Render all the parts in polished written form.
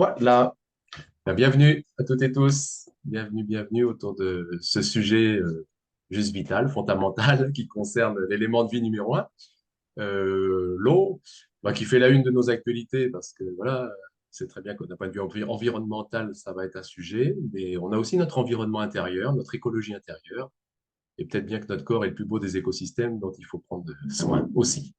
Voilà. Bienvenue à toutes et tous. Bienvenue autour de ce sujet juste vital, fondamental, qui concerne l'élément de vie numéro un, l'eau, qui fait la une de nos actualités parce que voilà, c'est très bien qu'au point de vue environnemental, ça va être un sujet, mais on a aussi notre environnement intérieur, notre écologie intérieure, et peut-être bien que notre corps est le plus beau des écosystèmes dont il faut prendre soin aussi.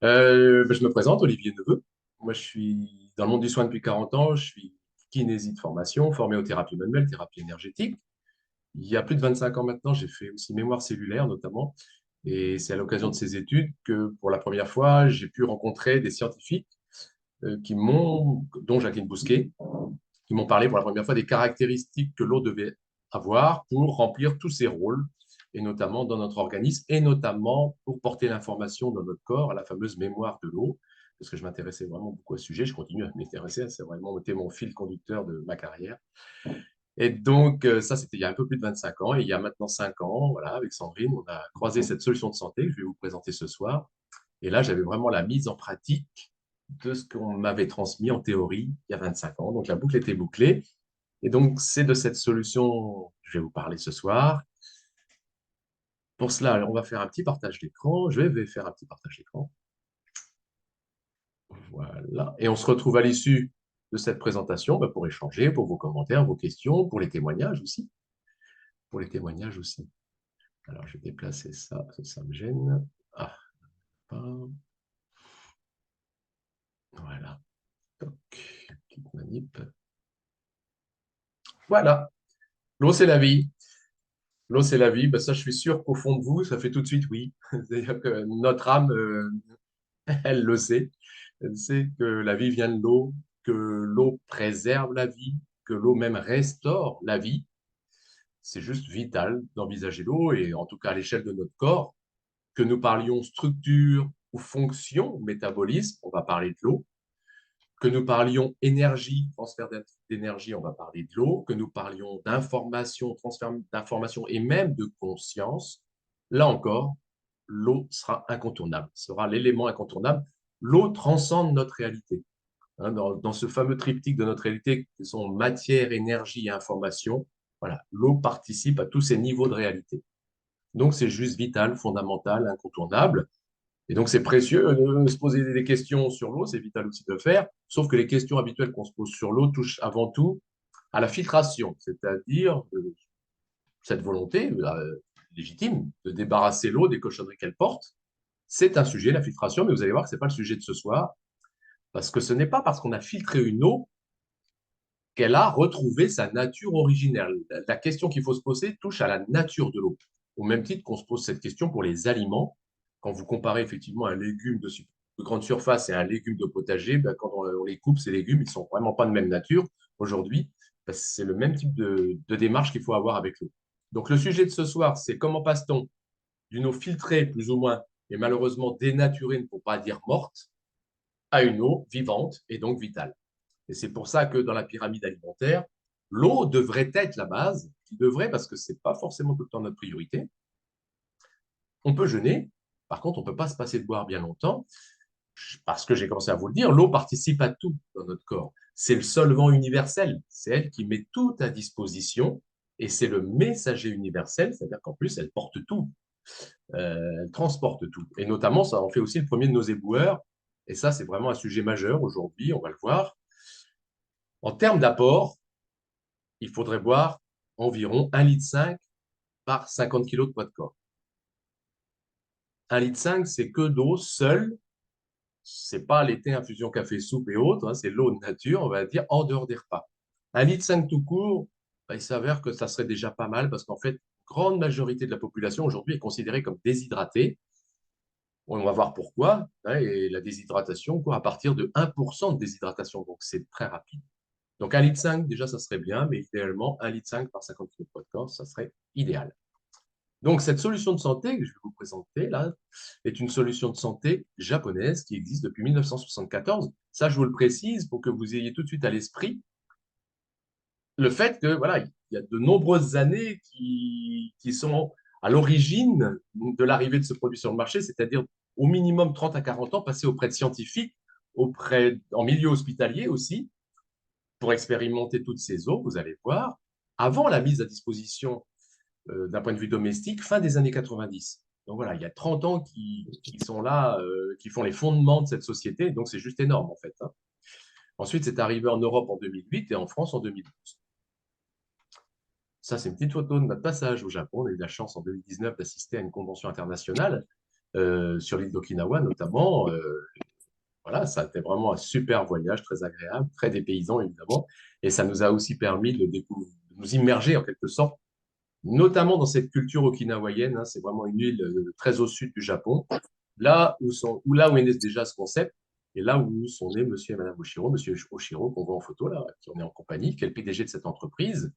Je me présente, Olivier Neveu. Moi, je suis dans le monde du soin depuis 40 ans. Je suis kinésie de formation, formé aux thérapies manuelles, thérapie énergétique. Il y a plus de 25 ans maintenant, j'ai fait aussi mémoire cellulaire notamment. Et c'est à l'occasion de ces études que, pour la première fois, j'ai pu rencontrer des scientifiques dont Jacqueline Bousquet, qui m'ont parlé pour la première fois des caractéristiques que l'eau devait avoir pour remplir tous ses rôles, et notamment dans notre organisme, et notamment pour porter l'information dans notre corps, à la fameuse mémoire de l'eau, parce que je m'intéressais vraiment beaucoup à ce sujet, je continue à m'intéresser, c'est vraiment été mon fil conducteur de ma carrière. Et donc, ça, c'était il y a un peu plus de 25 ans, et il y a maintenant 5 ans, voilà, avec Sandrine, on a croisé cette solution de santé que je vais vous présenter ce soir. Et là, j'avais vraiment la mise en pratique de ce qu'on m'avait transmis en théorie il y a 25 ans. Donc, la boucle était bouclée. Et donc, c'est de cette solution que je vais vous parler ce soir. Pour cela, on va faire un petit partage d'écran. Je vais faire un petit partage d'écran. Voilà. Et on se retrouve à l'issue de cette présentation pour échanger, pour vos commentaires, vos questions, pour les témoignages aussi. Pour les témoignages aussi. Alors, je vais déplacer ça, ça me gêne. Ah, voilà. Donc, petite manip. Voilà. L'eau, c'est la vie. L'eau, c'est la vie. Ben, ça, je suis sûr qu'au fond de vous, ça fait tout de suite oui. C'est-à-dire que notre âme, elle le sait. Elle sait que la vie vient de l'eau, que l'eau préserve la vie, que l'eau même restaure la vie. C'est juste vital d'envisager l'eau et en tout cas à l'échelle de notre corps, que nous parlions structure ou fonction, métabolisme, on va parler de l'eau, que nous parlions énergie, transfert d'énergie, on va parler de l'eau, que nous parlions d'information, transfert d'information et même de conscience, là encore, l'eau sera incontournable, sera l'élément incontournable. L'eau transcende notre réalité. Dans ce fameux triptyque de notre réalité qui sont matière, énergie et information, voilà, l'eau participe à tous ces niveaux de réalité. Donc, c'est juste vital, fondamental, incontournable. Et donc, c'est précieux de se poser des questions sur l'eau, c'est vital aussi de le faire, sauf que les questions habituelles qu'on se pose sur l'eau touchent avant tout à la filtration, c'est-à-dire cette volonté légitime de débarrasser l'eau des cochonneries qu'elle porte. C'est un sujet, la filtration, mais vous allez voir que ce n'est pas le sujet de ce soir, parce que ce n'est pas parce qu'on a filtré une eau qu'elle a retrouvé sa nature originelle. La question qu'il faut se poser touche à la nature de l'eau, au même titre qu'on se pose cette question pour les aliments. Quand vous comparez effectivement un légume de grande surface et un légume de potager, quand on les coupe, ces légumes, ils ne sont vraiment pas de même nature aujourd'hui. C'est le même type de démarche qu'il faut avoir avec l'eau. Donc le sujet de ce soir, c'est comment passe-t-on d'une eau filtrée plus ou moins et malheureusement dénaturée, pour ne pas dire morte, à une eau vivante et donc vitale. Et c'est pour ça que dans la pyramide alimentaire, l'eau devrait être la base, qui devrait, parce que ce n'est pas forcément tout le temps notre priorité. On peut jeûner, par contre, on ne peut pas se passer de boire bien longtemps, parce que j'ai commencé à vous le dire, l'eau participe à tout dans notre corps. C'est le solvant universel, c'est elle qui met tout à disposition, et c'est le messager universel, c'est-à-dire qu'en plus, elle porte tout, elle transporte tout. Et notamment, ça en fait aussi le premier de nos éboueurs, et ça, c'est vraiment un sujet majeur aujourd'hui, on va le voir. En termes d'apport, il faudrait boire environ 1,5 litre par 50 kg de poids de corps. 1,5 litre, c'est que d'eau seule. C'est pas l'été infusion café soupe et autres, c'est l'eau de nature, on va dire, en dehors des repas. 1,5 litre tout court, il s'avère que ça serait déjà pas mal parce qu'en fait, une grande majorité de la population aujourd'hui est considérée comme déshydratée. On va voir pourquoi. Et la déshydratation, à partir de 1% de déshydratation, donc c'est très rapide. Donc 1,5 litre, déjà, ça serait bien, mais idéalement, 1,5 litre par 50 kg de poids de corps, ça serait idéal. Donc, cette solution de santé que je vais vous présenter là est une solution de santé japonaise qui existe depuis 1974. Ça, je vous le précise pour que vous ayez tout de suite à l'esprit le fait que voilà, il y a de nombreuses années qui sont à l'origine de l'arrivée de ce produit sur le marché, c'est-à-dire au minimum 30 à 40 ans passés auprès de scientifiques, en milieu hospitalier aussi, pour expérimenter toutes ces eaux, vous allez voir, avant la mise à disposition d'un point de vue domestique, fin des années 90. Donc voilà, il y a 30 ans qui sont là, qui font les fondements de cette société, donc c'est juste énorme en fait, hein. Ensuite, c'est arrivé en Europe en 2008 et en France en 2012. Ça, c'est une petite photo de notre passage au Japon. On a eu la chance en 2019 d'assister à une convention internationale sur l'île d'Okinawa notamment. Voilà, ça a été vraiment un super voyage, très agréable, très dépaysant évidemment. Et ça nous a aussi permis de nous immerger en quelque sorte, notamment dans cette culture okinawaïenne, hein. C'est vraiment une île très au sud du Japon, là où est né déjà ce concept, et là où sont nés monsieur et madame Oshiro, monsieur Oshiro qu'on voit en photo là, qui en est en compagnie, qui est le PDG de cette entreprise.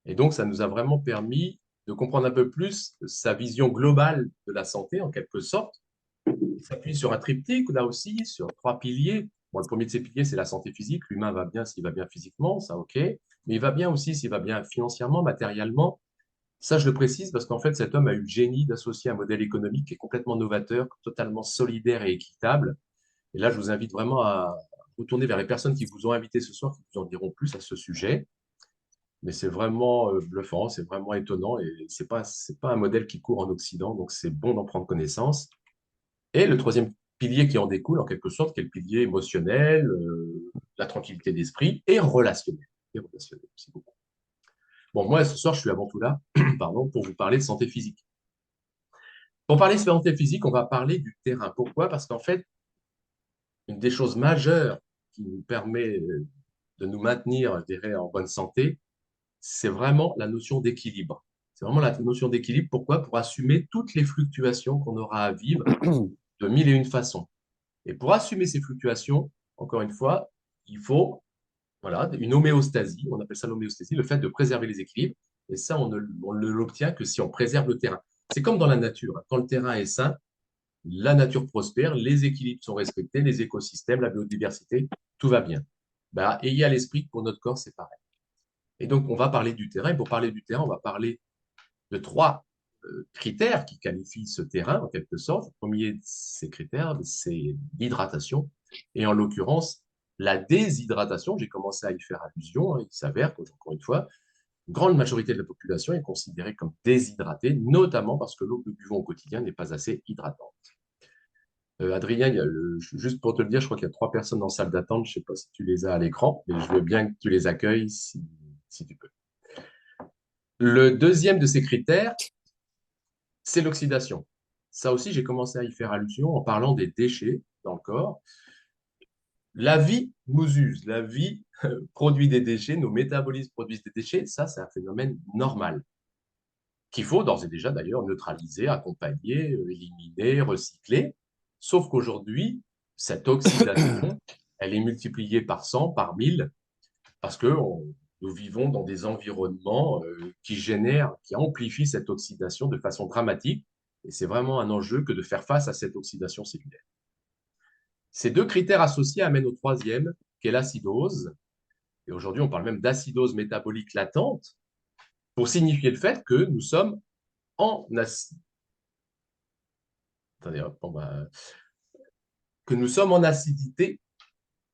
Et donc, ça nous a vraiment permis de comprendre un peu plus sa vision globale de la santé, en quelque sorte. Il s'appuie sur un triptyque, là aussi, sur 3 piliers. Bon, le premier de ces piliers, c'est la santé physique. L'humain va bien s'il va bien physiquement, ça, OK. Mais il va bien aussi s'il va bien financièrement, matériellement. Ça, je le précise parce qu'en fait, cet homme a eu le génie d'associer un modèle économique qui est complètement novateur, totalement solidaire et équitable. Et là, je vous invite vraiment à retourner vers les personnes qui vous ont invité ce soir, qui vous en diront plus à ce sujet. Mais c'est vraiment bluffant, c'est vraiment étonnant et c'est pas un modèle qui court en Occident, donc c'est bon d'en prendre connaissance. Et le troisième pilier qui en découle, en quelque sorte, qui est le pilier émotionnel, la tranquillité d'esprit et relationnel. Et relationnel aussi beaucoup. Bon, moi, ce soir, je suis avant tout là, pardon, pour vous parler de santé physique. Pour parler de santé physique, on va parler du terrain. Pourquoi? Parce qu'en fait, une des choses majeures qui nous permet de nous maintenir, je dirais, en bonne santé, c'est vraiment la notion d'équilibre. C'est vraiment la notion d'équilibre. Pourquoi? Pour assumer toutes les fluctuations qu'on aura à vivre de mille et une façons. Et pour assumer ces fluctuations, encore une fois, il faut voilà, une homéostasie. On appelle ça l'homéostasie, le fait de préserver les équilibres. Et ça, on ne l'obtient que si on préserve le terrain. C'est comme dans la nature. Quand le terrain est sain, la nature prospère, les équilibres sont respectés, les écosystèmes, la biodiversité, tout va bien. Bah, ayez à l'esprit que pour notre corps, c'est pareil. Et donc, on va parler du terrain. Et pour parler du terrain, on va parler de 3 critères qui qualifient ce terrain, en quelque sorte. Le premier de ces critères, c'est l'hydratation. Et en l'occurrence, la déshydratation, j'ai commencé à y faire allusion, hein. Il s'avère qu'encore une fois, une grande majorité de la population est considérée comme déshydratée, notamment parce que l'eau que nous buvons au quotidien n'est pas assez hydratante. Adrien, juste pour te le dire, je crois qu'il y a 3 personnes en salle d'attente. Je ne sais pas si tu les as à l'écran, mais je veux bien que tu les accueilles si tu peux. Le deuxième de ces critères, c'est l'oxydation. Ça aussi, j'ai commencé à y faire allusion en parlant des déchets dans le corps. La vie nous use, la vie produit des déchets, nos métabolismes produisent des déchets. Ça, c'est un phénomène normal qu'il faut d'ores et déjà d'ailleurs neutraliser, accompagner, éliminer, recycler. Sauf qu'aujourd'hui, cette oxydation, elle est multipliée par 100, par 1000, parce que nous vivons dans des environnements qui génèrent, qui amplifient cette oxydation de façon dramatique. Et c'est vraiment un enjeu que de faire face à cette oxydation cellulaire. Ces 2 critères associés amènent au troisième, qui est l'acidose. Et aujourd'hui, on parle même d'acidose métabolique latente pour signifier le fait que nous sommes en acide. Attendez, que nous sommes en acidité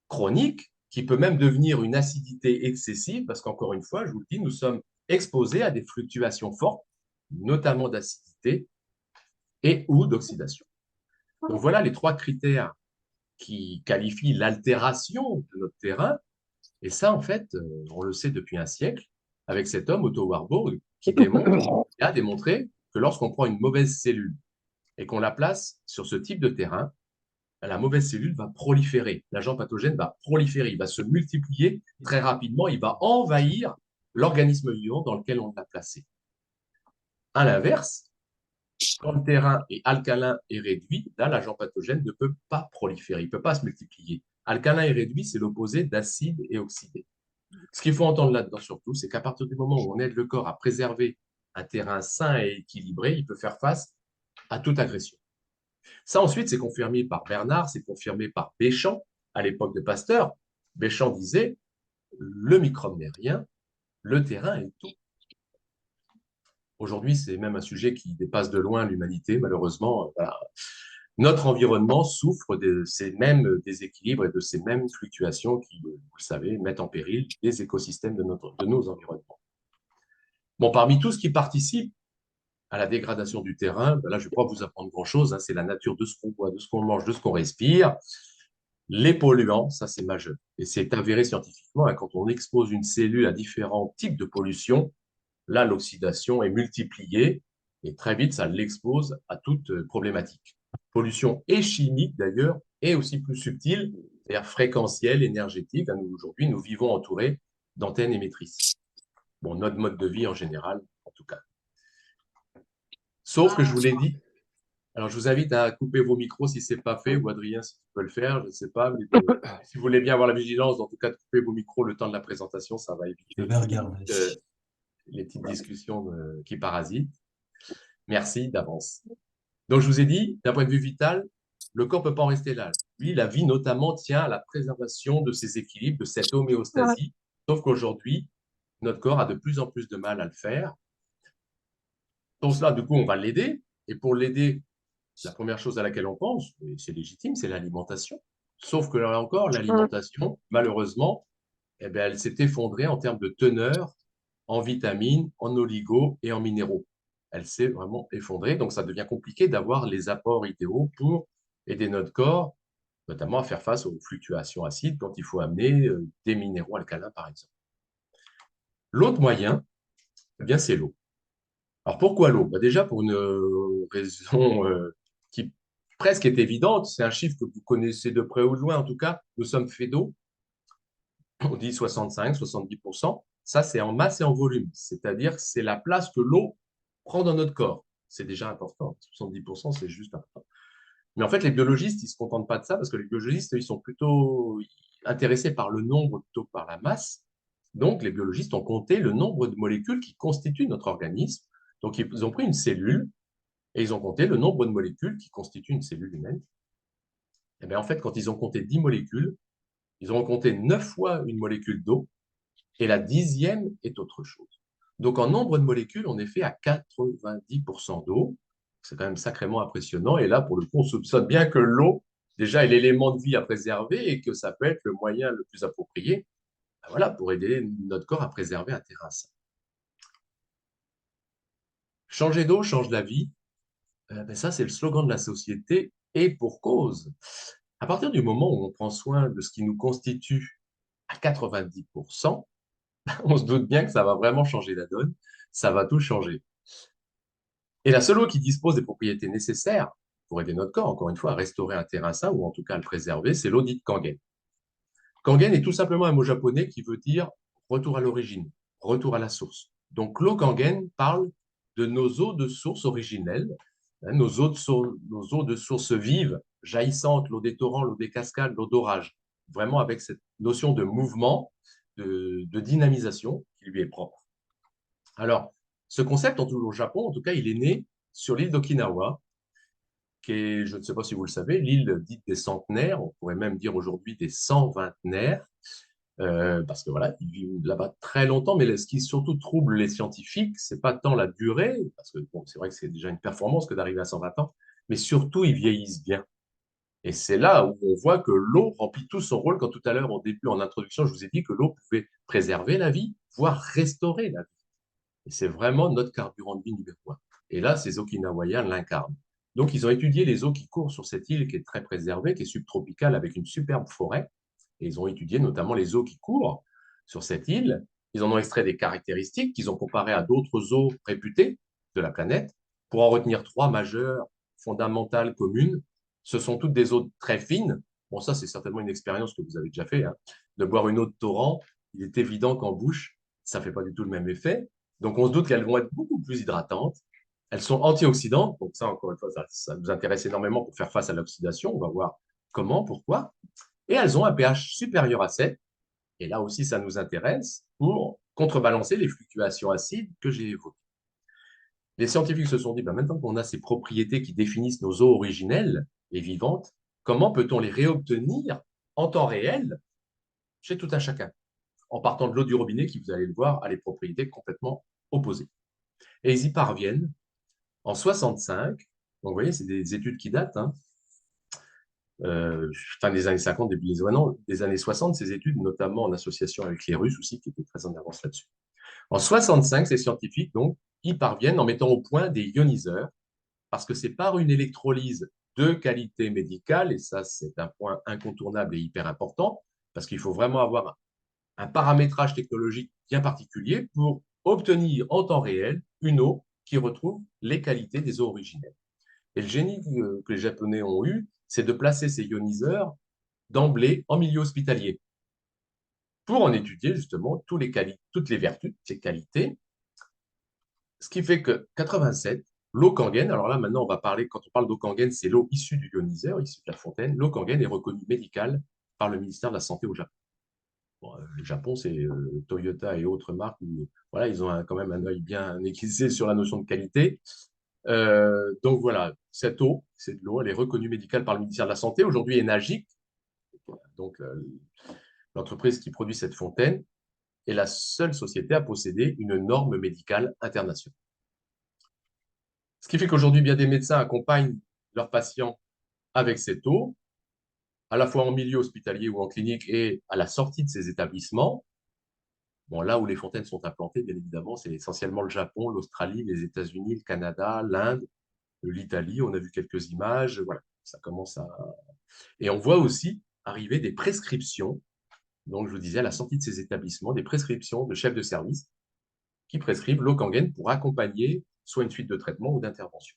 chronique, qui peut même devenir une acidité excessive, parce qu'encore une fois, je vous le dis, nous sommes exposés à des fluctuations fortes, notamment d'acidité et ou d'oxydation. Donc voilà les 3 critères qui qualifient l'altération de notre terrain. Et ça, en fait, on le sait depuis un siècle, avec cet homme, Otto Warburg, qui a démontré que lorsqu'on prend une mauvaise cellule et qu'on la place sur ce type de terrain, la mauvaise cellule va proliférer. L'agent pathogène va proliférer, il va se multiplier très rapidement, il va envahir l'organisme vivant dans lequel on l'a placé. À l'inverse, quand le terrain est alcalin et réduit, là, l'agent pathogène ne peut pas proliférer, il ne peut pas se multiplier. Alcalin et réduit, c'est l'opposé d'acide et oxydé. Ce qu'il faut entendre là-dedans surtout, c'est qu'à partir du moment où on aide le corps à préserver un terrain sain et équilibré, il peut faire face à toute agression. Ça, ensuite, c'est confirmé par Bernard, c'est confirmé par Béchamp, à l'époque de Pasteur. Béchamp disait, le microbe n'est rien, le terrain est tout. Aujourd'hui, c'est même un sujet qui dépasse de loin l'humanité, malheureusement. Voilà. notre environnement souffre de ces mêmes déséquilibres et de ces mêmes fluctuations qui, vous le savez, mettent en péril les écosystèmes de nos environnements. Bon, parmi tout ce qui participe à la dégradation du terrain, ben là, je ne vais pas vous apprendre grand-chose, hein, c'est la nature de ce qu'on boit, de ce qu'on mange, de ce qu'on respire. Les polluants, ça c'est majeur. Et c'est avéré scientifiquement, hein, quand on expose une cellule à différents types de pollution, là, l'oxydation est multipliée et très vite, ça l'expose à toute problématique. Pollution et chimique d'ailleurs, et aussi plus subtile, c'est-à-dire fréquentielle, énergétique. Nous, aujourd'hui, nous vivons entourés d'antennes émettrices. Bon, notre mode de vie en général, en tout cas. Sauf que je vous l'ai dit, alors je vous invite à couper vos micros si ce n'est pas fait, ou Adrien, si tu peux le faire, je ne sais pas, mais si vous voulez bien avoir la vigilance, en tout cas, de couper vos micros le temps de la présentation, ça va Je éviter vais regarder. les petites discussions qui parasitent. Merci d'avance. Donc, je vous ai dit, d'un point de vue vital, le corps ne peut pas en rester là. Lui, la vie notamment tient à la préservation de ses équilibres, de cette homéostasie. Sauf qu'aujourd'hui, notre corps a de plus en plus de mal à le faire. Pour cela, du coup, on va l'aider. Et pour l'aider, la première chose à laquelle on pense, et c'est légitime, c'est l'alimentation. Sauf que là encore, l'alimentation, malheureusement, eh bien, elle s'est effondrée en termes de teneur en vitamines, en oligos et en minéraux. Elle s'est vraiment effondrée, donc ça devient compliqué d'avoir les apports idéaux pour aider notre corps, notamment à faire face aux fluctuations acides quand il faut amener des minéraux alcalins, par exemple. L'autre moyen, eh bien, c'est l'eau. Alors pourquoi l'eau? Déjà pour une raison qui presque est évidente, c'est un chiffre que vous connaissez de près ou de loin, en tout cas, nous sommes faits d'eau, on dit 65-70%, ça c'est en masse et en volume, c'est-à-dire c'est la place que l'eau prend dans notre corps. C'est déjà important, 70% c'est juste important. Mais en fait, les biologistes, ils ne se contentent pas de ça, parce que les biologistes, ils sont plutôt intéressés par le nombre plutôt que par la masse. Donc, les biologistes ont compté le nombre de molécules qui constituent notre organisme. Donc, ils ont pris une cellule et ils ont compté le nombre de molécules qui constituent une cellule humaine. Et bien, en fait, quand ils ont compté 10 molécules, ils ont compté 9 fois une molécule d'eau et la 10e est autre chose. Donc, en nombre de molécules, on est fait à 90% d'eau. C'est quand même sacrément impressionnant. Et là, pour le coup, on soupçonne bien que l'eau, déjà, est l'élément de vie à préserver et que ça peut être le moyen le plus approprié, voilà, pour aider notre corps à préserver un terrain sain. Changer d'eau change la vie. Ça, c'est le slogan de la société et pour cause. À partir du moment où on prend soin de ce qui nous constitue à 90%, on se doute bien que ça va vraiment changer la donne, ça va tout changer. Et la seule eau qui dispose des propriétés nécessaires pour aider notre corps, encore une fois, à restaurer un terrain sain ou en tout cas à le préserver, c'est l'eau dite Kangen. Kangen est tout simplement un mot japonais qui veut dire retour à l'origine, retour à la source. Donc l'eau Kangen parle de nos eaux de source originelles, hein, nos eaux de source vives, jaillissantes, l'eau des torrents, l'eau des cascades, l'eau d'orage, vraiment avec cette notion de mouvement, de dynamisation qui lui est propre. Alors, ce concept, au Japon, en tout cas, il est né sur l'île d'Okinawa, qui est, je ne sais pas si vous le savez, l'île dite des centenaires, on pourrait même dire aujourd'hui des 120-naires, parce que voilà, ils vivent là-bas très longtemps, mais ce qui surtout trouble les scientifiques, c'est pas tant la durée, parce que bon, c'est vrai que c'est déjà une performance que d'arriver à 120 ans, mais surtout ils vieillissent bien. Et c'est là où on voit que l'eau remplit tout son rôle. Quand tout à l'heure, au début, en introduction, je vous ai dit que l'eau pouvait préserver la vie, voire restaurer la vie. Et c'est vraiment notre carburant de vie numéro un. Et là, ces Okinawaïens l'incarnent. Donc, ils ont étudié les eaux qui courent sur cette île qui est très préservée, qui est subtropicale avec une superbe forêt. Et ils ont étudié notamment les eaux qui courent sur cette île. Ils en ont extrait des caractéristiques qu'ils ont comparées à d'autres eaux réputées de la planète pour en retenir trois majeures, fondamentales, communes. Ce sont toutes des eaux très fines. Bon, ça, c'est certainement une expérience que vous avez déjà fait, hein. De boire une eau de torrent, il est évident qu'en bouche, ça ne fait pas du tout le même effet. Donc, on se doute qu'elles vont être beaucoup plus hydratantes. Elles sont antioxydantes. Donc, ça, encore une fois, ça nous intéresse énormément pour faire face à l'oxydation. On va voir comment, pourquoi. Et elles ont un pH supérieur à 7. Et là aussi, ça nous intéresse pour contrebalancer les fluctuations acides que j'ai évoquées. Les scientifiques se sont dit, maintenant qu'on a ces propriétés qui définissent nos eaux originelles et vivantes, comment peut-on les réobtenir en temps réel chez tout un chacun, en partant de l'eau du robinet qui, vous allez le voir, a les propriétés complètement opposées. Et ils y parviennent en 65. Donc, vous voyez, c'est des études qui datent, hein, fin des années 50, début des années 60, ces études, notamment en association avec les Russes aussi, qui étaient très en avance là-dessus. En 65, ces scientifiques, donc, y parviennent en mettant au point des ioniseurs, parce que c'est par une électrolyse de qualité médicale, et ça, c'est un point incontournable et hyper important, parce qu'il faut vraiment avoir un paramétrage technologique bien particulier pour obtenir en temps réel une eau qui retrouve les qualités des eaux originelles. Et le génie que les Japonais ont eu, c'est de placer ces ioniseurs d'emblée en milieu hospitalier pour en étudier justement toutes les vertus, ces qualités. Ce qui fait que 87, l'eau Kangen, alors là maintenant on va parler, quand on parle d'eau Kangen, c'est l'eau issue du ioniseur, issue de la fontaine. L'eau Kangen est reconnue médicale par le ministère de la Santé au Japon. Bon, le Japon, c'est Toyota et autres marques où voilà, ils ont quand même un œil bien aiguisé sur la notion de qualité. Donc voilà, cette eau, c'est de l'eau, elle est reconnue médicale par le ministère de la Santé. Aujourd'hui, Enagic, donc l'entreprise qui produit cette fontaine, est la seule société à posséder une norme médicale internationale. Ce qui fait qu'aujourd'hui, bien des médecins accompagnent leurs patients avec cette eau, à la fois en milieu hospitalier ou en clinique et à la sortie de ces établissements. Bon, là où les fontaines sont implantées, bien évidemment, c'est essentiellement le Japon, l'Australie, les États-Unis, le Canada, l'Inde, l'Italie. On a vu quelques images. Voilà, ça commence à. Et on voit aussi arriver des prescriptions. Donc, je vous disais, à la sortie de ces établissements, des prescriptions de chefs de service qui prescrivent l'eau Kangen pour accompagner soit une suite de traitement ou d'intervention.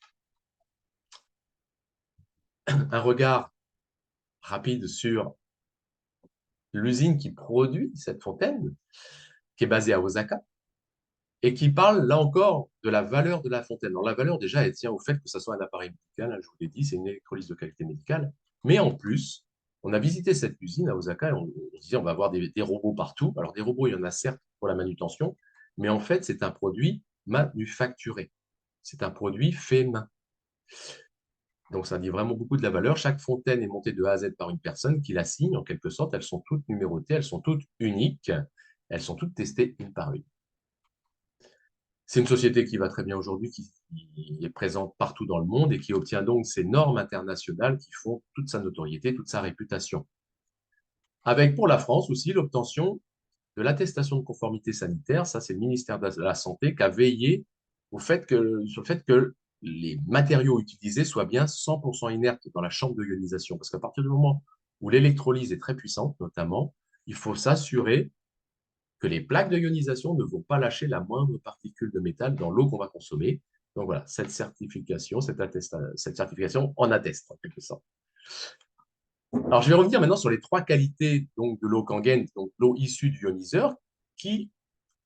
Un regard rapide sur l'usine qui produit cette fontaine, qui est basée à Osaka, et qui parle, là encore, de la valeur de la fontaine. Alors, la valeur, déjà, elle tient au fait que ça soit un appareil médical, hein, je vous l'ai dit, c'est une électrolyse de qualité médicale. Mais en plus, on a visité cette usine à Osaka et on disait on va avoir des robots partout. Alors, des robots, il y en a certes pour la manutention, mais en fait, c'est un produit manufacturé. C'est un produit fait main. Donc, ça dit vraiment beaucoup de la valeur. Chaque fontaine est montée de A à Z par une personne qui la signe, en quelque sorte. Elles sont toutes numérotées, elles sont toutes uniques, elles sont toutes testées une par une. C'est une société qui va très bien aujourd'hui, qui est présente partout dans le monde et qui obtient donc ces normes internationales qui font toute sa notoriété, toute sa réputation. Avec pour la France aussi l'obtention de l'attestation de conformité sanitaire. Ça, c'est le ministère de la Santé qui a veillé sur le fait que les matériaux utilisés soient bien 100% inertes dans la chambre de ionisation. Parce qu'à partir du moment où l'électrolyse est très puissante, notamment, il faut s'assurer que les plaques de ionisation ne vont pas lâcher la moindre particule de métal dans l'eau qu'on va consommer. Donc voilà, cette certification en atteste en quelque sorte. Alors, je vais revenir maintenant sur les trois qualités donc, de l'eau Kangen, donc l'eau issue du ioniseur, qui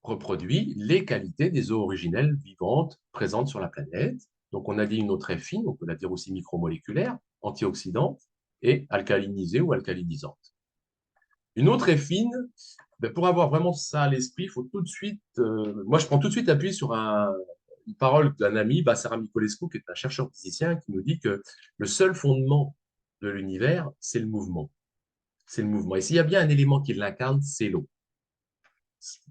reproduit les qualités des eaux originelles vivantes présentes sur la planète. Donc, on a dit une eau très fine, on peut la dire aussi micromoléculaire, antioxydante et alcalinisée ou alcalinisante. Une eau très fine, ben, pour avoir vraiment ça à l'esprit, il faut tout de suite. Moi, je prends tout de suite appui sur une parole d'un ami, Bassara Micolescu, qui est un chercheur physicien, qui nous dit que le seul fondement de l'univers, c'est le mouvement. C'est le mouvement. Et s'il y a bien un élément qui l'incarne, c'est l'eau.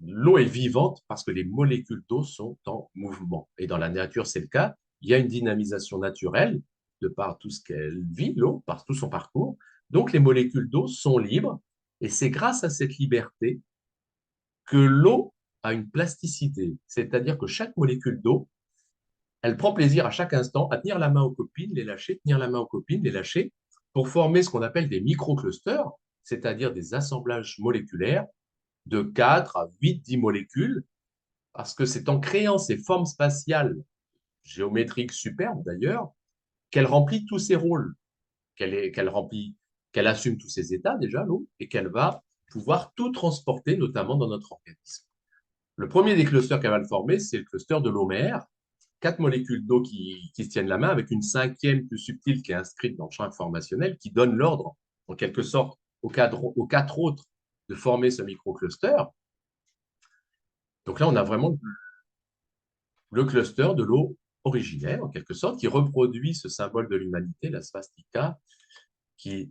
L'eau est vivante parce que les molécules d'eau sont en mouvement. Et dans la nature, c'est le cas. Il y a une dynamisation naturelle de par tout ce qu'elle vit, l'eau, par tout son parcours. Donc, les molécules d'eau sont libres. Et c'est grâce à cette liberté que l'eau a une plasticité. C'est-à-dire que chaque molécule d'eau, elle prend plaisir à chaque instant à tenir la main aux copines, les lâcher, tenir la main aux copines, les lâcher, pour former ce qu'on appelle des microclusters, c'est-à-dire des assemblages moléculaires de 4 à 8, 10 molécules, parce que c'est en créant ces formes spatiales, géométriques superbes d'ailleurs, qu'elle remplit tous ses rôles, qu'elle assume tous ses états déjà, l'eau, et qu'elle va pouvoir tout transporter, notamment dans notre organisme. Le premier des clusters qu'elle va le former, c'est le cluster de l'eau mère, 4 molécules d'eau qui se tiennent la main, avec une cinquième plus subtile qui est inscrite dans le champ informationnel, qui donne l'ordre, en quelque sorte, aux 4 autres de former ce microcluster. Donc là, on a vraiment le cluster de l'eau originelle, en quelque sorte, qui reproduit ce symbole de l'humanité, la swastika, qui,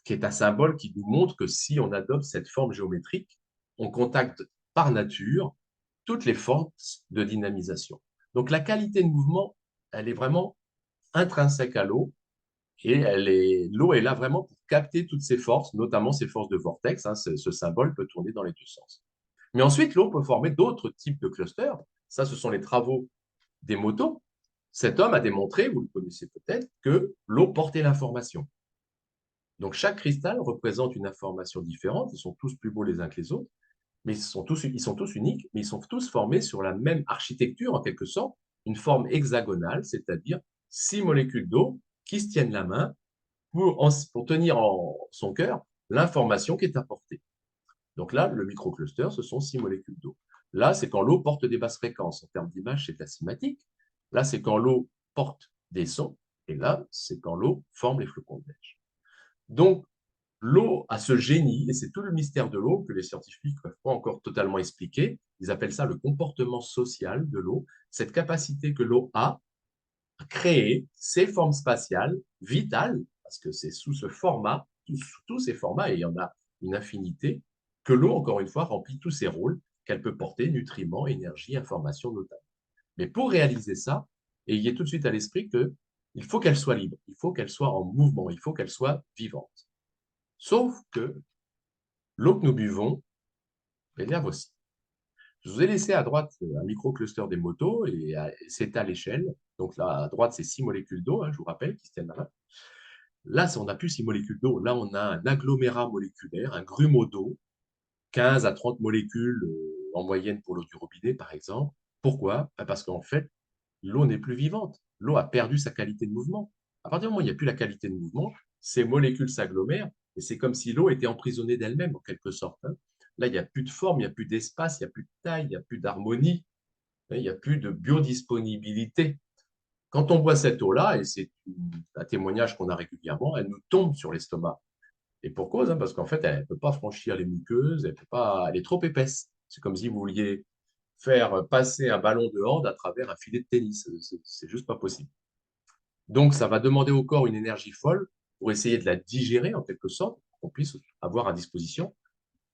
qui est un symbole qui nous montre que si on adopte cette forme géométrique, on contacte par nature toutes les forces de dynamisation. Donc la qualité de mouvement, elle est vraiment intrinsèque à l'eau Et l'eau est là vraiment pour capter toutes ces forces, notamment ces forces de vortex. Hein, ce symbole peut tourner dans les deux sens. Mais ensuite, l'eau peut former d'autres types de clusters. Ça, ce sont les travaux des motos. Cet homme a démontré, vous le connaissez peut-être, que l'eau portait l'information. Donc, chaque cristal représente une information différente. Ils sont tous plus beaux les uns que les autres, mais ils sont tous uniques, mais ils sont tous formés sur la même architecture, en quelque sorte, une forme hexagonale, c'est-à-dire 6 molécules d'eau qui se tiennent la main pour tenir en son cœur l'information qui est apportée. Donc là, le microcluster, ce sont 6 molécules d'eau. Là, c'est quand l'eau porte des basses fréquences. En termes d'image, c'est de la cinématique. Là, c'est quand l'eau porte des sons. Et là, c'est quand l'eau forme les flocons de neige. Donc, l'eau a ce génie, et c'est tout le mystère de l'eau que les scientifiques ne peuvent pas encore totalement expliquer. Ils appellent ça le comportement social de l'eau, cette capacité que l'eau a à créer ces formes spatiales vitales, parce que c'est sous ce format, sous tous ces formats, et il y en a une infinité, que l'eau, encore une fois, remplit tous ses rôles qu'elle peut porter, nutriments, énergie, information notamment. Mais pour réaliser ça, ayez tout de suite à l'esprit qu'il faut qu'elle soit libre, il faut qu'elle soit en mouvement, il faut qu'elle soit vivante. Sauf que l'eau que nous buvons, elle la voici. Je vous ai laissé à droite un microcluster des motos, et c'est à l'échelle. Donc là, à droite, c'est 6 molécules d'eau, hein, je vous rappelle, qui se tiennent à la main. Là, on n'a plus 6 molécules d'eau. Là, on a un agglomérat moléculaire, un grumeau d'eau, 15 à 30 molécules en moyenne pour l'eau du robinet, par exemple. Pourquoi? Parce qu'en fait, l'eau n'est plus vivante. L'eau a perdu sa qualité de mouvement. À partir du moment où il n'y a plus la qualité de mouvement, ces molécules s'agglomèrent et c'est comme si l'eau était emprisonnée d'elle-même, en quelque sorte. Hein. Là, il n'y a plus de forme, il n'y a plus d'espace, il n'y a plus de taille, il n'y a plus d'harmonie, hein, il n'y a plus de biodisponibilité. Quand on boit cette eau-là, et c'est un témoignage qu'on a régulièrement, elle nous tombe sur l'estomac. Et pour cause, hein, parce qu'en fait, elle ne peut pas franchir les muqueuses, elle est trop épaisse. C'est comme si vous vouliez faire passer un ballon de hand à travers un filet de tennis. C'est juste pas possible. Donc, ça va demander au corps une énergie folle pour essayer de la digérer en quelque sorte, pour qu'on puisse avoir à disposition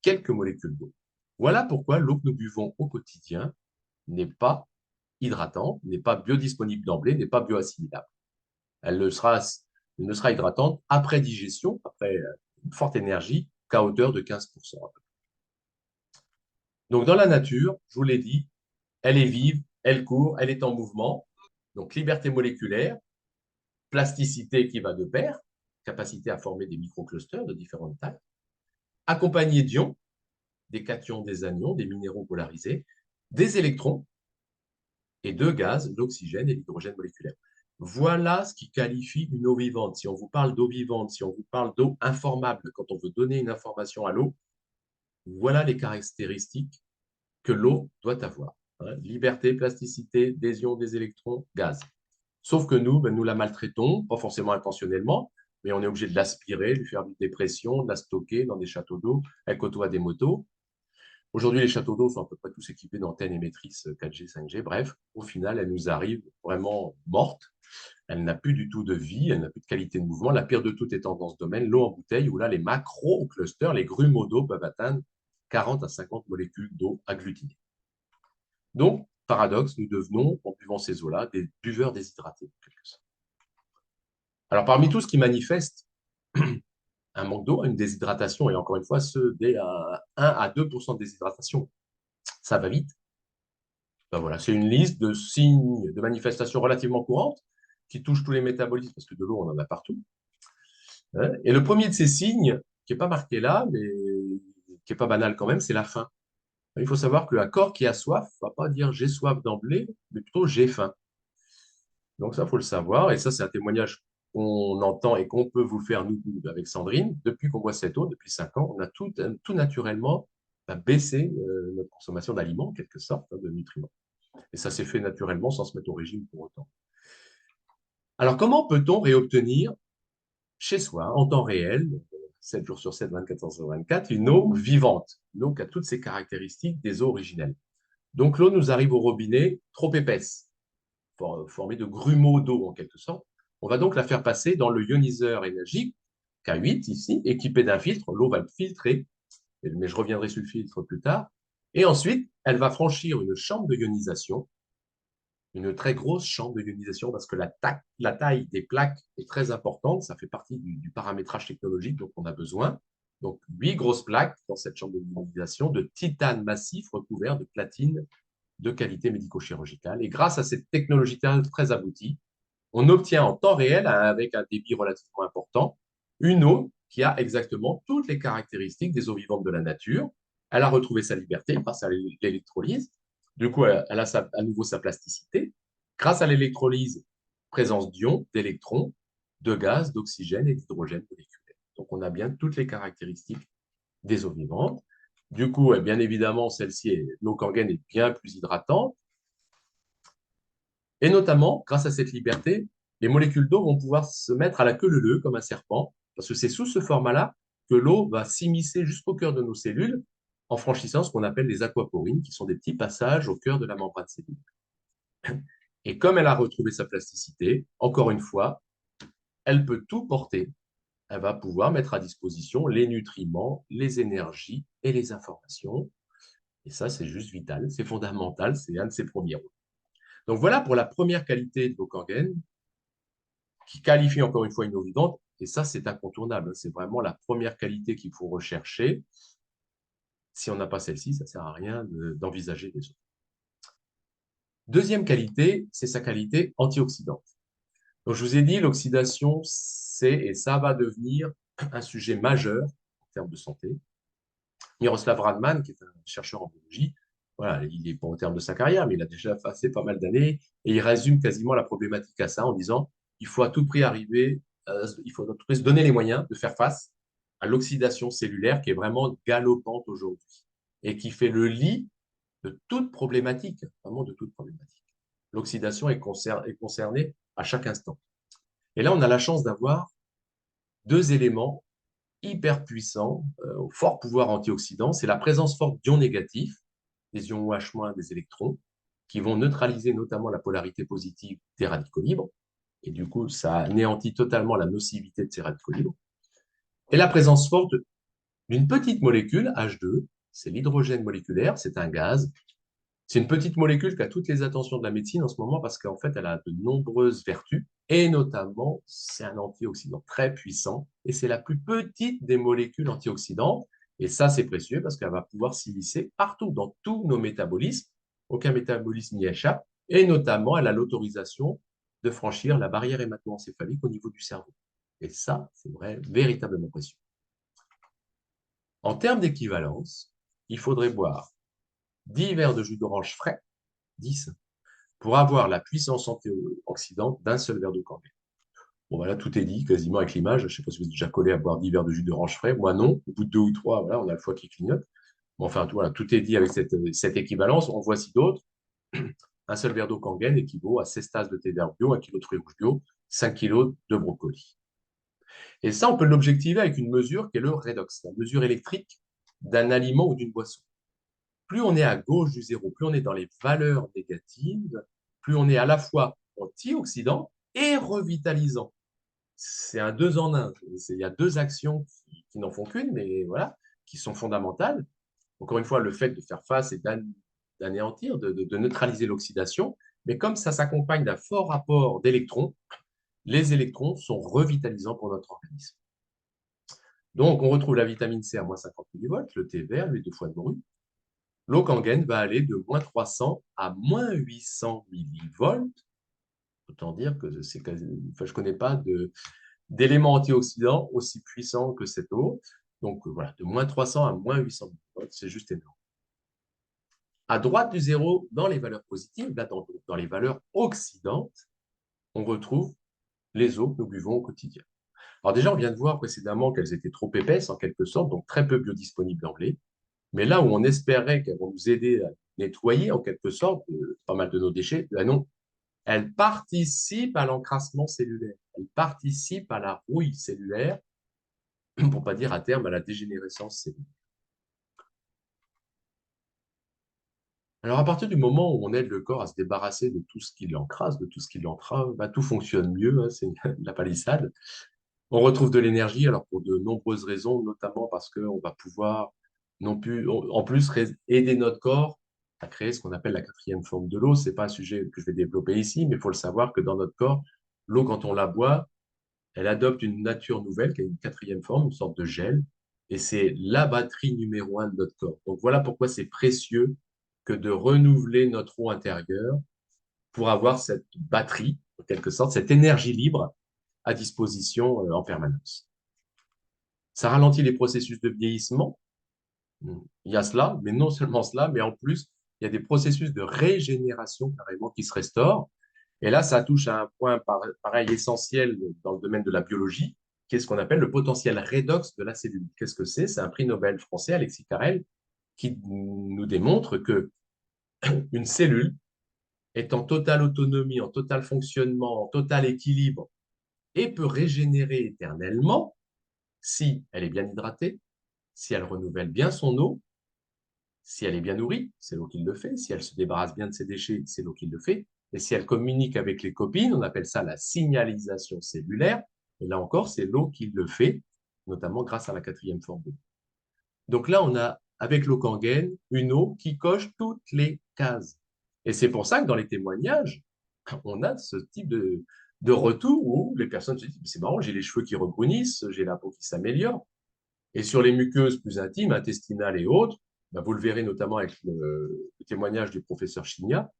quelques molécules d'eau. Voilà pourquoi l'eau que nous buvons au quotidien n'est pas hydratante, n'est pas biodisponible d'emblée, n'est pas bioassimilable. Elle ne sera hydratante après digestion, après une forte énergie, qu'à hauteur de 15%. Donc, dans la nature, je vous l'ai dit, elle est vive, elle court, elle est en mouvement. Donc, liberté moléculaire, plasticité qui va de pair, capacité à former des microclusters de différentes tailles, accompagné d'ions, des cations, des anions, des minéraux polarisés, des électrons et de gaz, l'oxygène et l'hydrogène moléculaire. Voilà ce qui qualifie une eau vivante. Si on vous parle d'eau vivante, si on vous parle d'eau informable, quand on veut donner une information à l'eau, voilà les caractéristiques que l'eau doit avoir. Hein. Liberté, plasticité, des ions, des électrons, gaz. Sauf que nous, nous la maltraitons, pas forcément intentionnellement, mais on est obligé de l'aspirer, de lui faire des pressions, de la stocker dans des châteaux d'eau. Elle côtoie des motos. Aujourd'hui, les châteaux d'eau sont à peu près tous équipés d'antennes émettrices 4G, 5G. Bref, au final, elle nous arrive vraiment morte. Elle n'a plus du tout de vie, elle n'a plus de qualité de mouvement. La pire de tout étant dans ce domaine, l'eau en bouteille, où là, les macro-clusters, les grumeaux d'eau peuvent atteindre 40 à 50 molécules d'eau agglutinées. Donc, paradoxe, nous devenons, en buvant ces eaux-là, des buveurs déshydratés, en quelque sorte. Alors, parmi tout ce qui manifeste un manque d'eau, une déshydratation, et encore une fois, dès 1 à 2% de déshydratation, ça va vite. Ben voilà, c'est une liste de signes de manifestations relativement courantes qui touchent tous les métabolismes, parce que de l'eau, on en a partout. Hein. Et le premier de ces signes, qui n'est pas marqué là, mais qui n'est pas banal quand même, c'est la faim. Il faut savoir qu'un corps qui a soif ne va pas dire j'ai soif d'emblée, mais plutôt j'ai faim. Donc ça, il faut le savoir. Et ça, c'est un témoignage qu'on entend et qu'on peut vous faire, nous, avec Sandrine. Depuis qu'on boit cette eau, depuis 5 ans, on a tout naturellement baissé notre consommation d'aliments, en quelque sorte, hein, de nutriments. Et ça s'est fait naturellement sans se mettre au régime pour autant. Alors, comment peut-on réobtenir chez soi, en temps réel, 7 jours sur 7, 24 heures sur 24, une eau vivante, une eau qui a toutes ces caractéristiques des eaux originelles? Donc, l'eau nous arrive au robinet trop épaisse, formée de grumeaux d'eau en quelque sorte. On va donc la faire passer dans le ioniseur énergique, K8 ici, équipé d'un filtre. L'eau va le filtrer, mais je reviendrai sur le filtre plus tard. Et ensuite, elle va franchir une chambre de ionisation une très grosse chambre de ionisation parce que la taille des plaques est très importante. Ça fait partie du paramétrage technologique dont on a besoin. Donc, 8 grosses plaques dans cette chambre de ionisation de titane massif recouvert de platine de qualité médico-chirurgicale. Et grâce à cette technologie très aboutie, on obtient en temps réel, avec un débit relativement important, une eau qui a exactement toutes les caractéristiques des eaux vivantes de la nature. Elle a retrouvé sa liberté grâce à l'électrolyse. Du coup, elle a à nouveau sa plasticité. Grâce à l'électrolyse, présence d'ions, d'électrons, de gaz, d'oxygène et d'hydrogène moléculaire. Donc, on a bien toutes les caractéristiques des eaux vivantes. Du coup, bien évidemment, l'eau Kangen est bien plus hydratante. Et notamment, grâce à cette liberté, les molécules d'eau vont pouvoir se mettre à la queue leu-leu comme un serpent, parce que c'est sous ce format-là que l'eau va s'immiscer jusqu'au cœur de nos cellules en franchissant ce qu'on appelle les aquaporines, qui sont des petits passages au cœur de la membrane cellulaire. Et comme elle a retrouvé sa plasticité, encore une fois, elle peut tout porter. Elle va pouvoir mettre à disposition les nutriments, les énergies et les informations. Et ça, c'est juste vital, c'est fondamental, c'est un de ses premiers rôles. Donc voilà pour la première qualité de l'eau Kangen, qui qualifie encore une fois une eau vivante. Et ça, c'est incontournable. C'est vraiment la première qualité qu'il faut rechercher. Si on n'a pas celle-ci, ça ne sert à rien d'envisager les autres. Deuxième qualité, c'est sa qualité antioxydante. Donc, je vous ai dit, l'oxydation, c'est et ça va devenir un sujet majeur en termes de santé. Miroslav Radman, qui est un chercheur en biologie, voilà, il n'est pas au terme de sa carrière, mais il a déjà passé pas mal d'années et il résume quasiment la problématique à ça en disant il faut à tout prix il faut à tout prix se donner les moyens de faire face à l'oxydation cellulaire qui est vraiment galopante aujourd'hui et qui fait le lit de toute problématique, vraiment de toute problématique. L'oxydation est concernée à chaque instant. Et là, on a la chance d'avoir deux éléments hyper puissants, au fort pouvoir antioxydant, c'est la présence forte d'ions négatifs, des ions OH-, des électrons, qui vont neutraliser notamment la polarité positive des radicaux libres, et du coup, ça anéantit totalement la nocivité de ces radicaux libres. Et la présence forte d'une petite molécule, H2, c'est l'hydrogène moléculaire, c'est un gaz. C'est une petite molécule qui a toutes les attentions de la médecine en ce moment parce qu'en fait, elle a de nombreuses vertus et notamment, c'est un antioxydant très puissant et c'est la plus petite des molécules antioxydantes. Et ça, c'est précieux parce qu'elle va pouvoir s'immiscer partout, dans tous nos métabolismes. Aucun métabolisme n'y échappe. Et notamment, elle a l'autorisation de franchir la barrière hémato-encéphalique au niveau du cerveau. Et ça, c'est vrai, véritablement précieux. En termes d'équivalence, il faudrait boire 10 verres de jus d'orange frais, 10, pour avoir la puissance antioxydante d'un seul verre de Kangen. Bon, voilà, tout est dit quasiment avec l'image. Je ne sais pas si vous êtes déjà collé à boire 10 verres de jus d'orange frais. Moi, non. Au bout de 2 ou 3, voilà, on a le foie qui clignote. Mais enfin, voilà, tout est dit avec cette équivalence. En voici d'autres. Un seul verre d'eau Kangen équivaut à 16 tasses de thé vert bio, 1 kg de fruits rouges bio, 5 kg de brocoli. Et ça, on peut l'objectiver avec une mesure qui est le redox, la mesure électrique d'un aliment ou d'une boisson. Plus on est à gauche du zéro, plus on est dans les valeurs négatives, plus on est à la fois antioxydant et revitalisant. C'est un deux en un. Il y a deux actions qui n'en font qu'une, mais voilà, qui sont fondamentales. Encore une fois, le fait de faire face et d'anéantir, de neutraliser l'oxydation, mais comme ça s'accompagne d'un fort rapport d'électrons, les électrons sont revitalisants pour notre organisme. Donc, on retrouve la vitamine C à moins 50 millivolts, le thé vert, l'huile de foie de morue. L'eau Kangen va aller de moins 300 à moins 800 millivolts. Autant dire que je ne connais pas d'éléments antioxydants aussi puissants que cette eau. Donc voilà, de moins 300 à moins 800 millivolts, c'est juste énorme. À droite du zéro, dans les valeurs positives, là, dans les valeurs oxydantes, on retrouve les eaux que nous buvons au quotidien. Alors déjà, on vient de voir précédemment qu'elles étaient trop épaisses en quelque sorte, donc très peu biodisponibles en lait. Mais là où on espérait qu'elles vont nous aider à nettoyer en quelque sorte pas mal de nos déchets, ben non, elles participent à l'encrassement cellulaire, elles participent à la rouille cellulaire, pour pas dire à terme à la dégénérescence cellulaire. Alors à partir du moment où on aide le corps à se débarrasser de tout ce qui l'encrasse, de tout ce qui l'entrave, ben, tout fonctionne mieux, hein, c'est la palissade. On retrouve de l'énergie, alors pour de nombreuses raisons, notamment parce qu'on va pouvoir non plus, en plus aider notre corps à créer ce qu'on appelle la quatrième forme de l'eau. Ce n'est pas un sujet que je vais développer ici, mais il faut le savoir que dans notre corps, l'eau, quand on la boit, elle adopte une nature nouvelle qui a une quatrième forme, une sorte de gel, et c'est la batterie numéro un de notre corps. Donc voilà pourquoi c'est précieux que de renouveler notre eau intérieure pour avoir cette batterie, en quelque sorte, cette énergie libre à disposition en permanence. Ça ralentit les processus de vieillissement. Il y a cela, mais non seulement cela, mais en plus, il y a des processus de régénération carrément qui se restaurent. Et là, ça touche à un point pareil essentiel dans le domaine de la biologie, qui est ce qu'on appelle le potentiel redox de la cellule. Qu'est-ce que c'est? C'est un prix Nobel français, Alexis Carrel, qui nous démontre que une cellule est en totale autonomie, en total fonctionnement, en total équilibre et peut régénérer éternellement si elle est bien hydratée, si elle renouvelle bien son eau, si elle est bien nourrie, c'est l'eau qui le fait, si elle se débarrasse bien de ses déchets, c'est l'eau qui le fait, et si elle communique avec les copines, on appelle ça la signalisation cellulaire, et là encore, c'est l'eau qui le fait, notamment grâce à la quatrième forme d'eau. Donc là, on a, avec l'eau Kangen, une eau qui coche toutes les cases. Et c'est pour ça que dans les témoignages, on a ce type de retour où les personnes se disent, c'est marrant, j'ai les cheveux qui rebrunissent, j'ai la peau qui s'améliore. Et sur les muqueuses plus intimes, intestinales et autres, ben vous le verrez notamment avec le témoignage du professeur Chigna,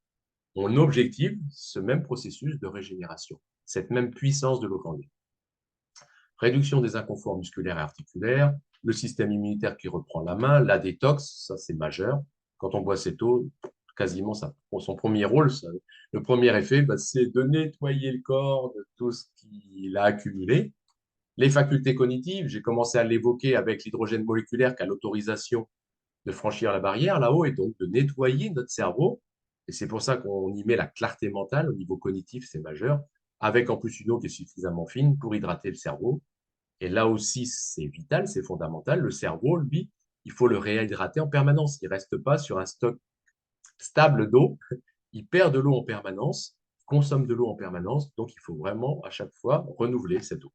on objective ce même processus de régénération, cette même puissance de l'eau Kangen. Réduction des inconforts musculaires et articulaires, le système immunitaire qui reprend la main, la détox, ça c'est majeur. Quand on boit cette eau, quasiment ça, son premier rôle, ça, le premier effet, ben, c'est de nettoyer le corps de tout ce qu'il a accumulé. Les facultés cognitives, j'ai commencé à l'évoquer avec l'hydrogène moléculaire qui a l'autorisation de franchir la barrière là-haut et donc de nettoyer notre cerveau. Et c'est pour ça qu'on y met la clarté mentale au niveau cognitif, c'est majeur, avec en plus une eau qui est suffisamment fine pour hydrater le cerveau. Et là aussi, c'est vital, c'est fondamental. Le cerveau, lui, il faut le réhydrater en permanence. Il ne reste pas sur un stock stable d'eau. Il perd de l'eau en permanence, consomme de l'eau en permanence. Donc, il faut vraiment, à chaque fois, renouveler cette eau.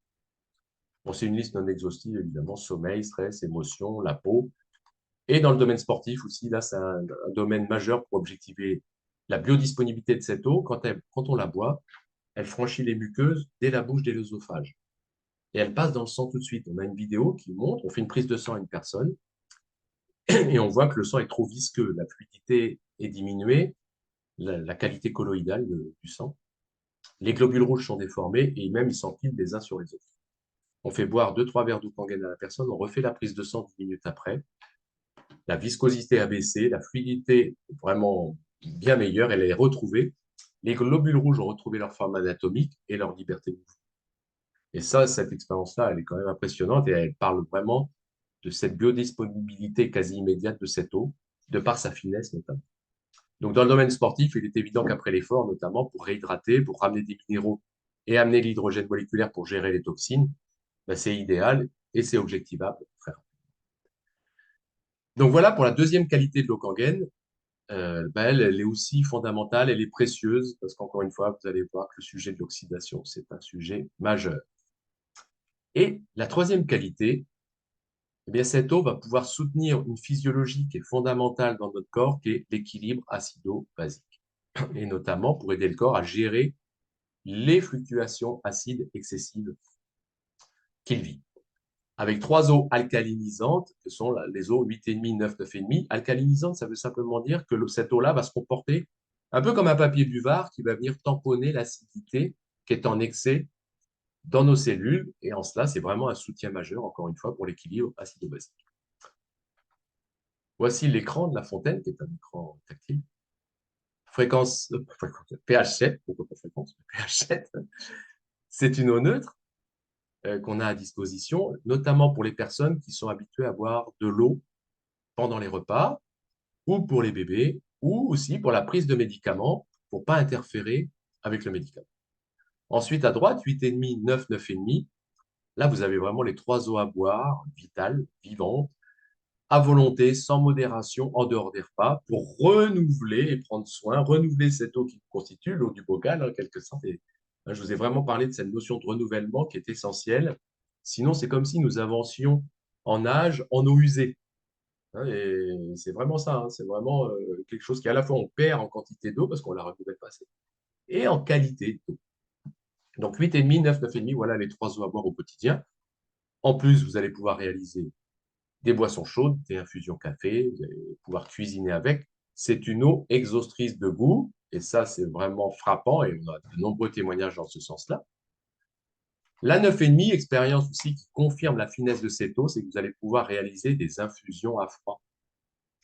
Bon, c'est une liste non exhaustive, évidemment, sommeil, stress, émotion, la peau. Et dans le domaine sportif aussi, là, c'est un domaine majeur pour objectiver la biodisponibilité de cette eau. Quand on la boit, elle franchit les muqueuses dès la bouche, dès l'œsophage. Et elle passe dans le sang tout de suite. On a une vidéo qui montre, on fait une prise de sang à une personne, et on voit que le sang est trop visqueux, la fluidité est diminuée, la qualité colloïdale du sang. Les globules rouges sont déformés et même ils s'empilent les uns sur les autres. On fait boire 2-3 verres d'eau Kangen à la personne, on refait la prise de sang 10 minutes après. La viscosité a baissé, la fluidité est vraiment bien meilleure, elle est retrouvée. Les globules rouges ont retrouvé leur forme anatomique et leur liberté de mouvement. Et ça, cette expérience-là, elle est quand même impressionnante et elle parle vraiment de cette biodisponibilité quasi immédiate de cette eau, de par sa finesse notamment. Donc, dans le domaine sportif, il est évident qu'après l'effort, notamment pour réhydrater, pour ramener des minéraux et amener l'hydrogène moléculaire pour gérer les toxines, ben, c'est idéal et c'est objectivable. Donc voilà pour la deuxième qualité de l'eau Kangen. Ben, elle est aussi fondamentale, elle est précieuse, parce qu'encore une fois, vous allez voir que le sujet de l'oxydation, c'est un sujet majeur. Et la troisième qualité, eh bien, cette eau va pouvoir soutenir une physiologie qui est fondamentale dans notre corps, qui est l'équilibre acido-basique, et notamment pour aider le corps à gérer les fluctuations acides excessives qu'il vit. Avec trois eaux alcalinisantes, que sont les eaux 8,5, 9, 9,5. Alcalinisante, ça veut simplement dire que cette eau-là va se comporter un peu comme un papier buvard qui va venir tamponner l'acidité qui est en excès dans nos cellules. Et en cela, c'est vraiment un soutien majeur, encore une fois, pour l'équilibre acido-basique. Voici l'écran de la fontaine, qui est un écran tactile. Fréquence, pH 7, pourquoi pas fréquence, pH 7. C'est une eau neutre qu'on a à disposition, notamment pour les personnes qui sont habituées à boire de l'eau pendant les repas, ou pour les bébés, ou aussi pour la prise de médicaments, pour ne pas interférer avec le médicament. Ensuite, à droite, 8,5, 9, 9,5. Là, vous avez vraiment les trois eaux à boire, vitales, vivantes, à volonté, sans modération, en dehors des repas, pour renouveler et prendre soin, renouveler cette eau qui constitue l'eau du bocal, en quelque sorte. Et, je vous ai vraiment parlé de cette notion de renouvellement qui est essentielle. Sinon, c'est comme si nous avancions en âge en eau usée. hein, et c'est vraiment ça, hein, c'est vraiment quelque chose qui, à la fois, on perd en quantité d'eau parce qu'on la renouvelle pas assez, et en qualité d'eau. Donc 8,5, 9, 9,5, voilà les trois eaux à boire au quotidien. En plus, vous allez pouvoir réaliser des boissons chaudes, des infusions café, vous allez pouvoir cuisiner avec. C'est une eau exhaustrice de goût, et ça, c'est vraiment frappant, et on a de nombreux témoignages dans ce sens-là. La 9,5, expérience aussi qui confirme la finesse de cette eau, c'est que vous allez pouvoir réaliser des infusions à froid.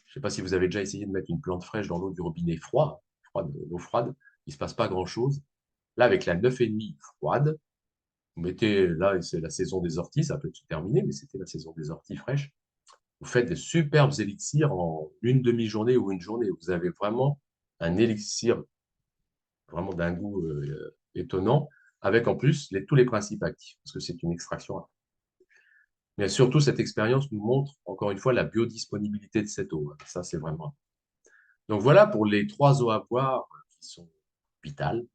Je ne sais pas si vous avez déjà essayé de mettre une plante fraîche dans l'eau du robinet froid, l'eau froide, il ne se passe pas grand-chose. Là, avec la 9,5 froide, vous mettez, là, c'est la saison des orties, ça peut se terminer, mais c'était la saison des orties fraîches. Vous faites des superbes élixirs en une demi-journée ou une journée. Vous avez vraiment un élixir vraiment d'un goût étonnant, avec en plus tous les principes actifs, parce que c'est une extraction. Mais surtout, cette expérience nous montre, encore une fois, la biodisponibilité de cette eau. Ça, c'est vraiment. Donc voilà pour les trois eaux à boire qui sont vitales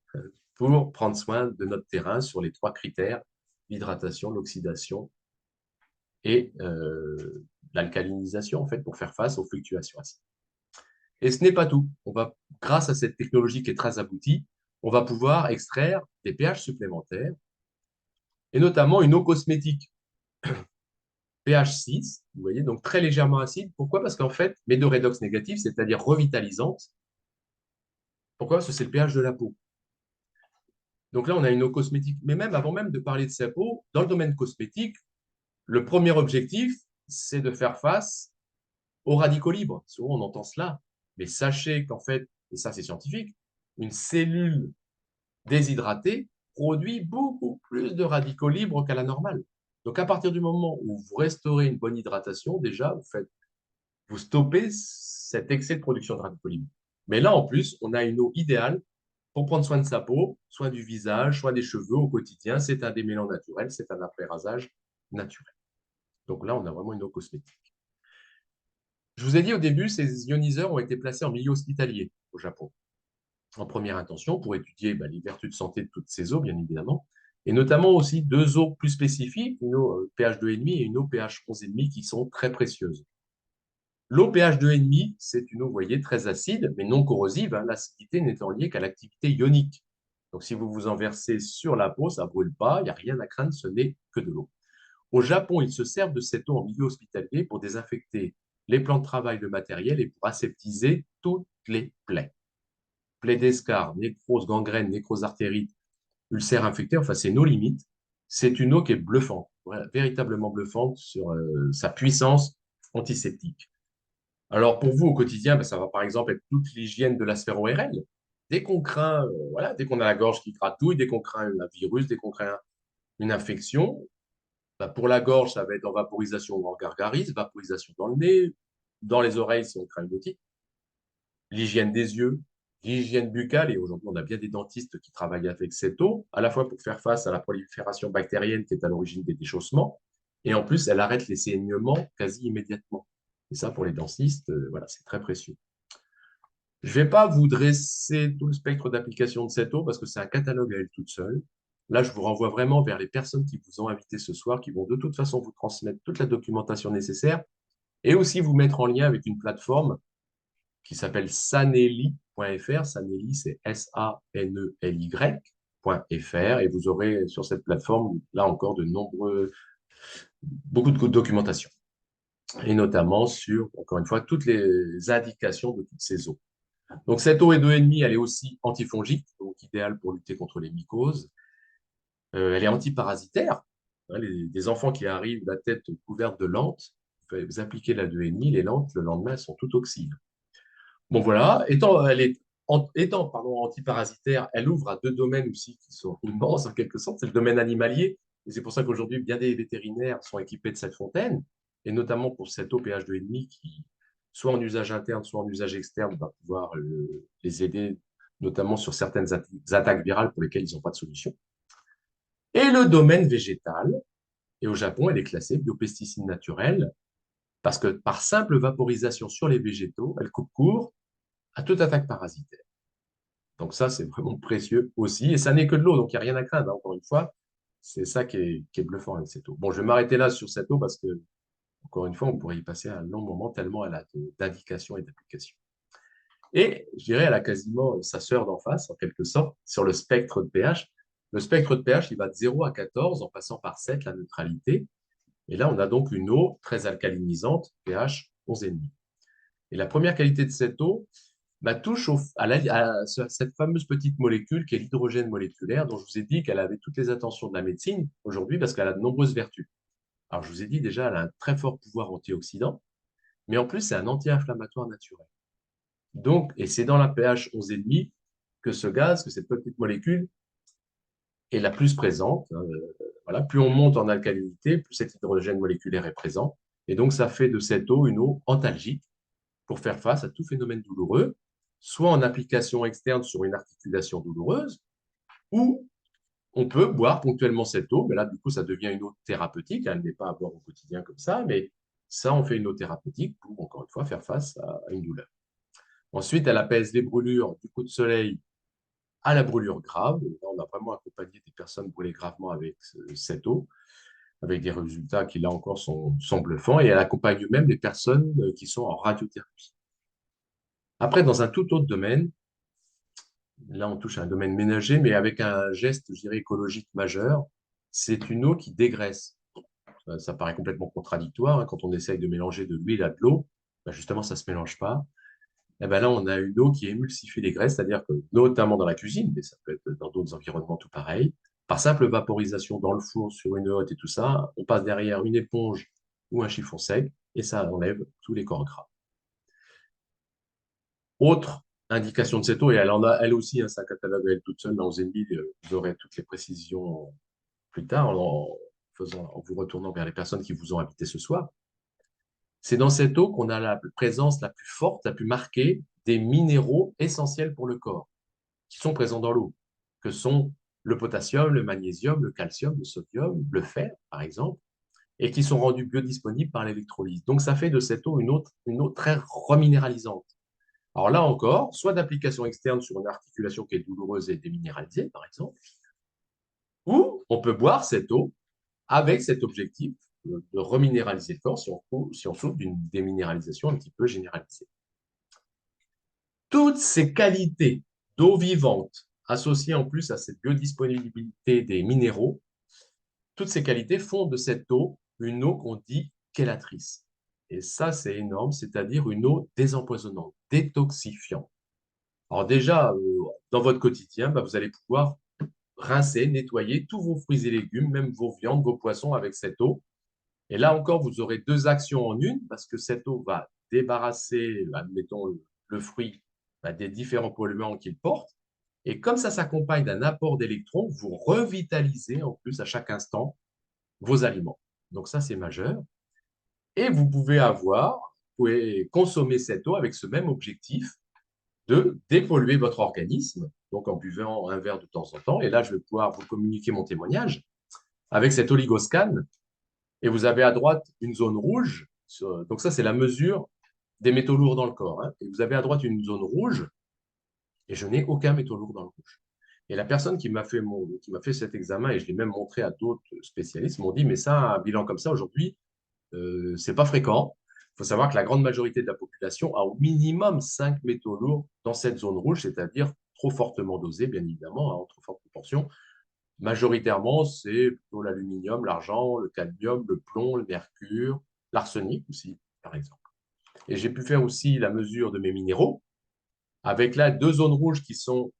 pour prendre soin de notre terrain sur les trois critères, l'hydratation, l'oxydation et l'alcalinisation, en fait, pour faire face aux fluctuations acides. Et ce n'est pas tout. On va, grâce à cette technologie qui est très aboutie, on va pouvoir extraire des pH supplémentaires et notamment une eau cosmétique pH 6, vous voyez, donc très légèrement acide. Pourquoi? Parce qu'en fait, mais de redox négatif, c'est-à-dire revitalisante. Pourquoi? Parce que c'est le pH de la peau. Donc là, on a une eau cosmétique. Mais même avant même de parler de sa peau, dans le domaine cosmétique, le premier objectif, c'est de faire face aux radicaux libres. Souvent, on entend cela. Mais sachez qu'en fait, et ça c'est scientifique, une cellule déshydratée produit beaucoup plus de radicaux libres qu'à la normale. Donc, à partir du moment où vous restaurez une bonne hydratation, déjà, vous stoppez cet excès de production de radicaux libres. Mais là, en plus, on a une eau idéale pour prendre soin de sa peau, soin du visage, soin des cheveux au quotidien. C'est un démêlant naturel, c'est un après-rasage naturel. Donc là, on a vraiment une eau cosmétique. Je vous ai dit au début, ces ioniseurs ont été placés en milieu hospitalier au Japon, en première intention pour étudier les vertus de santé de toutes ces eaux, bien évidemment, et notamment aussi deux eaux plus spécifiques, une eau pH 2,5 et une eau pH 11,5 qui sont très précieuses. L'eau pH 2,5, c'est une eau, vous voyez, très acide, mais non corrosive, hein, l'acidité n'étant liée qu'à l'activité ionique. Donc, si vous vous en versez sur la peau, ça ne brûle pas, il n'y a rien à craindre, ce n'est que de l'eau. Au Japon, ils se servent de cette eau en milieu hospitalier pour désinfecter les plans de travail, le matériel et pour aseptiser toutes les plaies. Plaies d'escar, nécrose, gangrène, nécrose artérite, ulcère infecté, enfin, c'est nos limites. C'est une eau qui est bluffante, véritablement bluffante sur sa puissance antiseptique. Alors, pour vous, au quotidien, ça va par exemple être toute l'hygiène de la sphère ORL. Dès qu'on craint, voilà, dès qu'on a la gorge qui gratouille, dès qu'on craint un virus, dès qu'on craint une infection, pour la gorge, ça va être en vaporisation ou en gargarise, vaporisation dans le nez, dans les oreilles si on craint une otite. L'hygiène des yeux, l'hygiène buccale, et aujourd'hui, on a bien des dentistes qui travaillent avec cette eau, à la fois pour faire face à la prolifération bactérienne qui est à l'origine des déchaussements, et en plus, elle arrête les saignements quasi immédiatement. Et ça, pour les dentistes, voilà, c'est très précieux. Je ne vais pas vous dresser tout le spectre d'application de cette eau parce que c'est un catalogue à elle toute seule. Là, je vous renvoie vraiment vers les personnes qui vous ont invité ce soir, qui vont de toute façon vous transmettre toute la documentation nécessaire et aussi vous mettre en lien avec une plateforme qui s'appelle saneli.fr. Saneli, c'est SANELY.fr. Et vous aurez sur cette plateforme, là encore, beaucoup de documentation. Et notamment sur, encore une fois, toutes les indications de toutes ces eaux. Donc, cette eau est 2,5, elle est aussi antifongique, donc idéale pour lutter contre les mycoses. Elle est antiparasitaire. Hein, des enfants qui arrivent la tête couverte de lentes, vous appliquez la 2,5, les lentes, le lendemain, elles sont toutes oxydes. Bon, voilà. Étant antiparasitaire, elle ouvre à deux domaines aussi qui sont immenses en quelque sorte. C'est le domaine animalier. Et c'est pour ça qu'aujourd'hui, bien des vétérinaires sont équipés de cette fontaine, et notamment pour cette eau pH 2,5 qui, soit en usage interne, soit en usage externe, va pouvoir les aider, notamment sur certaines attaques virales pour lesquelles ils n'ont pas de solution. Et le domaine végétal, et au Japon, elle est classée biopesticide naturel, parce que par simple vaporisation sur les végétaux, elle coupe court à toute attaque parasitaire. Donc ça, c'est vraiment précieux aussi. Et ça n'est que de l'eau, donc il n'y a rien à craindre, hein, encore une fois. C'est ça qui est bluffant avec cette eau. Bon, je vais m'arrêter là sur cette eau parce que Encore une fois, on pourrait y passer un long moment tellement elle a d'indications et d'applications. Et je dirais, elle a quasiment sa sœur d'en face, en quelque sorte, sur le spectre de pH. Le spectre de pH, il va de 0 à 14, en passant par 7, la neutralité. Et là, on a donc une eau très alcalinisante, pH 11,5. Et la première qualité de cette eau touche à cette fameuse petite molécule qui est l'hydrogène moléculaire, dont je vous ai dit qu'elle avait toutes les attentions de la médecine aujourd'hui parce qu'elle a de nombreuses vertus. Alors, je vous ai dit déjà, elle a un très fort pouvoir antioxydant, mais en plus, c'est un anti-inflammatoire naturel. Donc, et c'est dans la pH 11,5 que ce gaz, que cette petite molécule est la plus présente. Voilà, plus on monte en alcalinité, plus cet hydrogène moléculaire est présent. Et donc, ça fait de cette eau une eau antalgique pour faire face à tout phénomène douloureux, soit en application externe sur une articulation douloureuse, ou on peut boire ponctuellement cette eau, mais là, du coup, ça devient une eau thérapeutique. Elle n'est pas à boire au quotidien comme ça, mais ça, on fait une eau thérapeutique pour, encore une fois, faire face à une douleur. Ensuite, elle apaise les brûlures du coup de soleil à la brûlure grave. Là, on a vraiment accompagné des personnes brûlées gravement avec cette eau, avec des résultats qui, là encore, sont bluffants. Et elle accompagne même les personnes qui sont en radiothérapie. Après, dans un tout autre domaine, là, on touche à un domaine ménager, mais avec un geste, je dirais, écologique majeur, c'est une eau qui dégraisse. Ça paraît complètement contradictoire, hein, quand on essaye de mélanger de l'huile à de l'eau, justement, ça ne se mélange pas. Et ben là, on a une eau qui émulsifie les graisses, c'est-à-dire que, notamment dans la cuisine, mais ça peut être dans d'autres environnements tout pareil, par simple vaporisation dans le four sur une hotte et tout ça, on passe derrière une éponge ou un chiffon sec et ça enlève tous les corps gras. Autre indication de cette eau, et elle en a elle aussi, hein, sa catalogue elle toute seule dans Zenby, vous aurez toutes les précisions plus tard en vous retournant vers les personnes qui vous ont invité ce soir. C'est dans cette eau qu'on a la présence la plus forte, la plus marquée des minéraux essentiels pour le corps, qui sont présents dans l'eau, que sont le potassium, le magnésium, le calcium, le sodium, le fer, par exemple, et qui sont rendus biodisponibles par l'électrolyse. Donc, ça fait de cette eau une eau très reminéralisante. Alors là encore, soit d'application externe sur une articulation qui est douloureuse et déminéralisée, par exemple, ou on peut boire cette eau avec cet objectif de reminéraliser le corps si on souffre d'une déminéralisation un petit peu généralisée. Toutes ces qualités d'eau vivante, associées en plus à cette biodisponibilité des minéraux, toutes ces qualités font de cette eau une eau qu'on dit chélatrice. Et ça, c'est énorme, c'est-à-dire une eau désempoisonnante, détoxifiante. Alors déjà, dans votre quotidien, vous allez pouvoir rincer, nettoyer tous vos fruits et légumes, même vos viandes, vos poissons avec cette eau. Et là encore, vous aurez deux actions en une, parce que cette eau va débarrasser, admettons, le fruit des différents polluants qu'il porte. Et comme ça s'accompagne d'un apport d'électrons, vous revitalisez en plus à chaque instant vos aliments. Donc ça, c'est majeur. Et vous pouvez consommer cette eau avec ce même objectif de dépolluer votre organisme, donc en buvant un verre de temps en temps. Et là, je vais pouvoir vous communiquer mon témoignage avec cet oligoscan. Et vous avez à droite une zone rouge. Donc ça, c'est la mesure des métaux lourds dans le corps, hein. Et vous avez à droite une zone rouge, et je n'ai aucun métaux lourd dans le rouge. Et la personne qui m'a fait cet examen, et je l'ai même montré à d'autres spécialistes, m'ont dit, mais ça, un bilan comme ça aujourd'hui, c'est pas fréquent. Il faut savoir que la grande majorité de la population a au minimum 5 métaux lourds dans cette zone rouge, c'est-à-dire trop fortement dosés, bien évidemment, en trop forte proportion. Majoritairement, c'est plutôt l'aluminium, l'argent, le cadmium, le plomb, le mercure, l'arsenic aussi, par exemple. Et j'ai pu faire aussi la mesure de mes minéraux, avec là deux zones rouges qui sont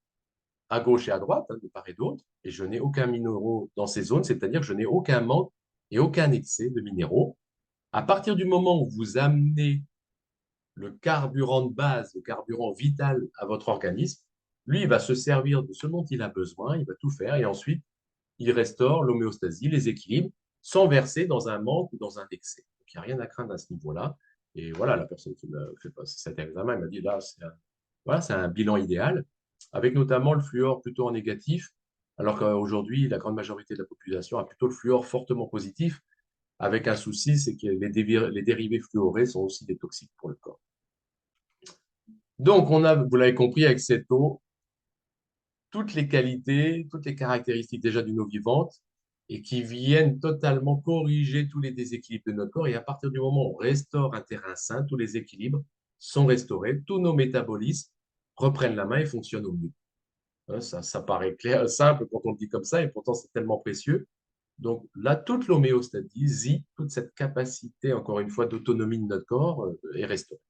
à gauche et à droite, hein, de part et d'autre, et je n'ai aucun minéraux dans ces zones, c'est-à-dire que je n'ai aucun manque et aucun excès de minéraux. À partir du moment où vous amenez le carburant de base, le carburant vital à votre organisme, lui, il va se servir de ce dont il a besoin, il va tout faire, et ensuite, il restaure l'homéostasie, les équilibres, sans verser dans un manque ou dans un excès. Donc, il n'y a rien à craindre à ce niveau-là. Et voilà, la personne qui m'a fait passer cet examen, elle m'a dit, là, c'est un bilan idéal, avec notamment le fluor plutôt en négatif, alors qu'aujourd'hui, la grande majorité de la population a plutôt le fluor fortement positif, avec un souci, c'est que les dérivés fluorés sont aussi des toxiques pour le corps. Donc, vous l'avez compris, avec cette eau, toutes les qualités, toutes les caractéristiques déjà d'une eau vivante, et qui viennent totalement corriger tous les déséquilibres de notre corps. Et à partir du moment où on restaure un terrain sain, tous les équilibres sont restaurés, tous nos métabolismes reprennent la main et fonctionnent au mieux. Hein, ça paraît clair, simple quand on le dit comme ça, et pourtant c'est tellement précieux. Donc là, toute l'homéostasie, toute cette capacité, encore une fois, d'autonomie de notre corps est restaurée.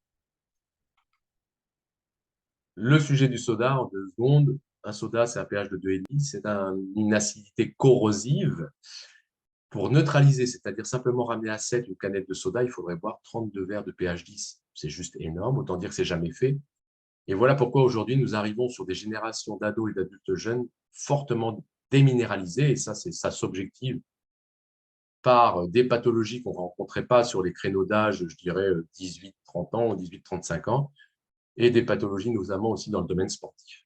Le sujet du soda, en 2 secondes, un soda, c'est un pH de 2,5, c'est une acidité corrosive. Pour neutraliser, c'est-à-dire simplement ramener à 7 une canette de soda, il faudrait boire 32 verres de pH 10. C'est juste énorme, autant dire que c'est jamais fait. Et voilà pourquoi aujourd'hui, nous arrivons sur des générations d'ados et d'adultes jeunes fortement déminéralisés, et ça s'objective par des pathologies qu'on ne rencontrait pas sur les créneaux d'âge, je dirais 18-30 ans ou 18-35 ans, et des pathologies notamment aussi dans le domaine sportif.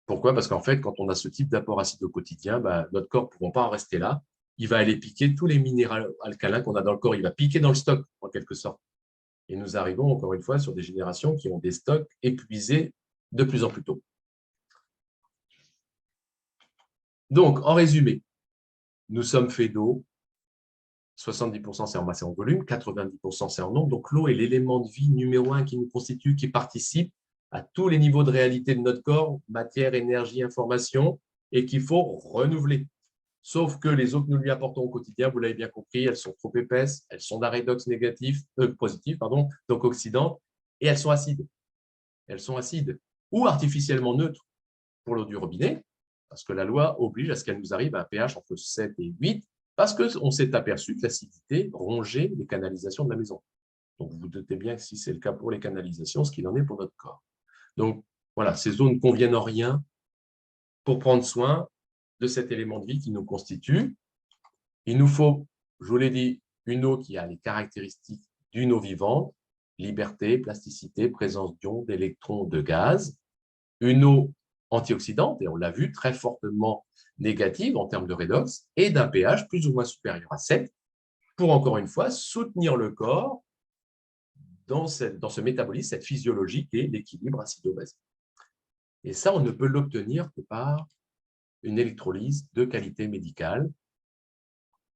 Pourquoi? Parce qu'en fait, quand on a ce type d'apport acide au quotidien, notre corps ne pouvant pas en rester là, il va aller piquer tous les minéraux alcalins qu'on a dans le corps. Il va piquer dans le stock, en quelque sorte. Et nous arrivons, encore une fois, sur des générations qui ont des stocks épuisés de plus en plus tôt. Donc, en résumé, nous sommes faits d'eau. 70% c'est en masse et en volume, 90% c'est en nombre. Donc, l'eau est l'élément de vie numéro 1 qui nous constitue, qui participe à tous les niveaux de réalité de notre corps, matière, énergie, information, et qu'il faut renouveler. Sauf que les eaux que nous lui apportons au quotidien, vous l'avez bien compris, elles sont trop épaisses, elles sont d'un redox positif, donc oxydantes, et elles sont acides. Elles sont acides ou artificiellement neutres pour l'eau du robinet, parce que la loi oblige à ce qu'elle nous arrive à un pH entre 7 et 8, parce qu'on s'est aperçu que l'acidité rongeait les canalisations de la maison. Donc, vous vous doutez bien que si c'est le cas pour les canalisations, ce qu'il en est pour notre corps. Donc, voilà, ces eaux ne conviennent en rien pour prendre soin de cet élément de vie qui nous constitue. Il nous faut, je vous l'ai dit, une eau qui a les caractéristiques d'une eau vivante, liberté, plasticité, présence d'ions, d'électrons, de gaz. Une eau antioxydante, et on l'a vu, très fortement négative en termes de redox, et d'un pH plus ou moins supérieur à 7, pour encore une fois soutenir le corps dans ce métabolisme, cette physiologie qui est l'équilibre acido-basique. Et ça, on ne peut l'obtenir que par une électrolyse de qualité médicale.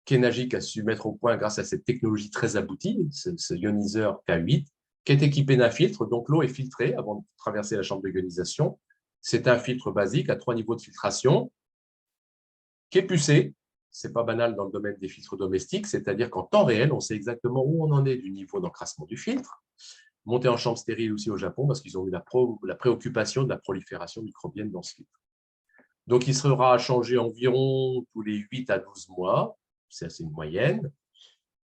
Kenagic a su mettre au point grâce à cette technologie très aboutie, ce ioniseur K8, qui est équipé d'un filtre. Donc, l'eau est filtrée avant de traverser la chambre de ionisation. C'est un filtre basique à 3 niveaux de filtration qui est pucé. Ce n'est pas banal dans le domaine des filtres domestiques, c'est-à-dire qu'en temps réel, on sait exactement où on en est du niveau d'encrassement du filtre. Monté en chambre stérile aussi au Japon parce qu'ils ont eu la préoccupation de la prolifération microbienne dans ce filtre. Donc, il sera changé environ tous les 8 à 12 mois. C'est une moyenne.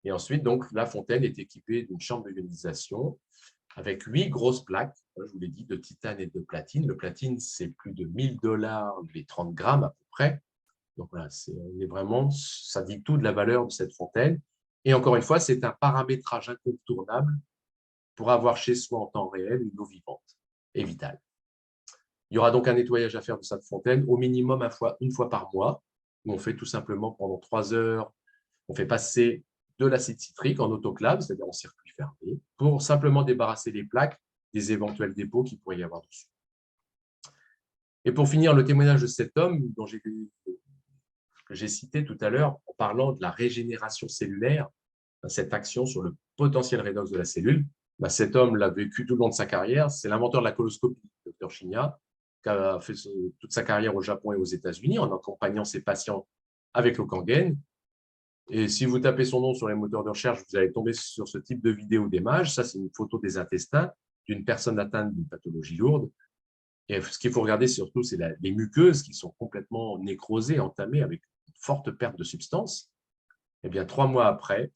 Et ensuite, donc, la fontaine est équipée d'une chambre d'ionisation avec 8 grosses plaques, je vous l'ai dit, de titane et de platine. Le platine, c'est plus de 1 000 $ les 30 grammes à peu près. Donc voilà, ça dit tout de la valeur de cette fontaine. Et encore une fois, c'est un paramétrage incontournable pour avoir chez soi en temps réel une eau vivante et vitale. Il y aura donc un nettoyage à faire de cette fontaine, au minimum une fois par mois, où on fait tout simplement pendant 3 heures, on fait passer de l'acide citrique en autoclave, c'est-à-dire en circuit fermé, pour simplement débarrasser les plaques des éventuels dépôts qu'il pourrait y avoir dessus. Et pour finir, le témoignage de cet homme que j'ai cité tout à l'heure en parlant de la régénération cellulaire, cette action sur le potentiel redox de la cellule, cet homme l'a vécu tout le long de sa carrière. C'est l'inventeur de la coloscopie, Dr Shinya, qui a fait toute sa carrière au Japon et aux États-Unis en accompagnant ses patients avec le Kangen. Et si vous tapez son nom sur les moteurs de recherche, vous allez tomber sur ce type de vidéo ou d'image. Ça, c'est une photo des intestins d'une personne atteinte d'une pathologie lourde. Et ce qu'il faut regarder surtout, c'est les muqueuses qui sont complètement nécrosées, entamées avec une forte perte de substance. Eh bien, 3 mois après,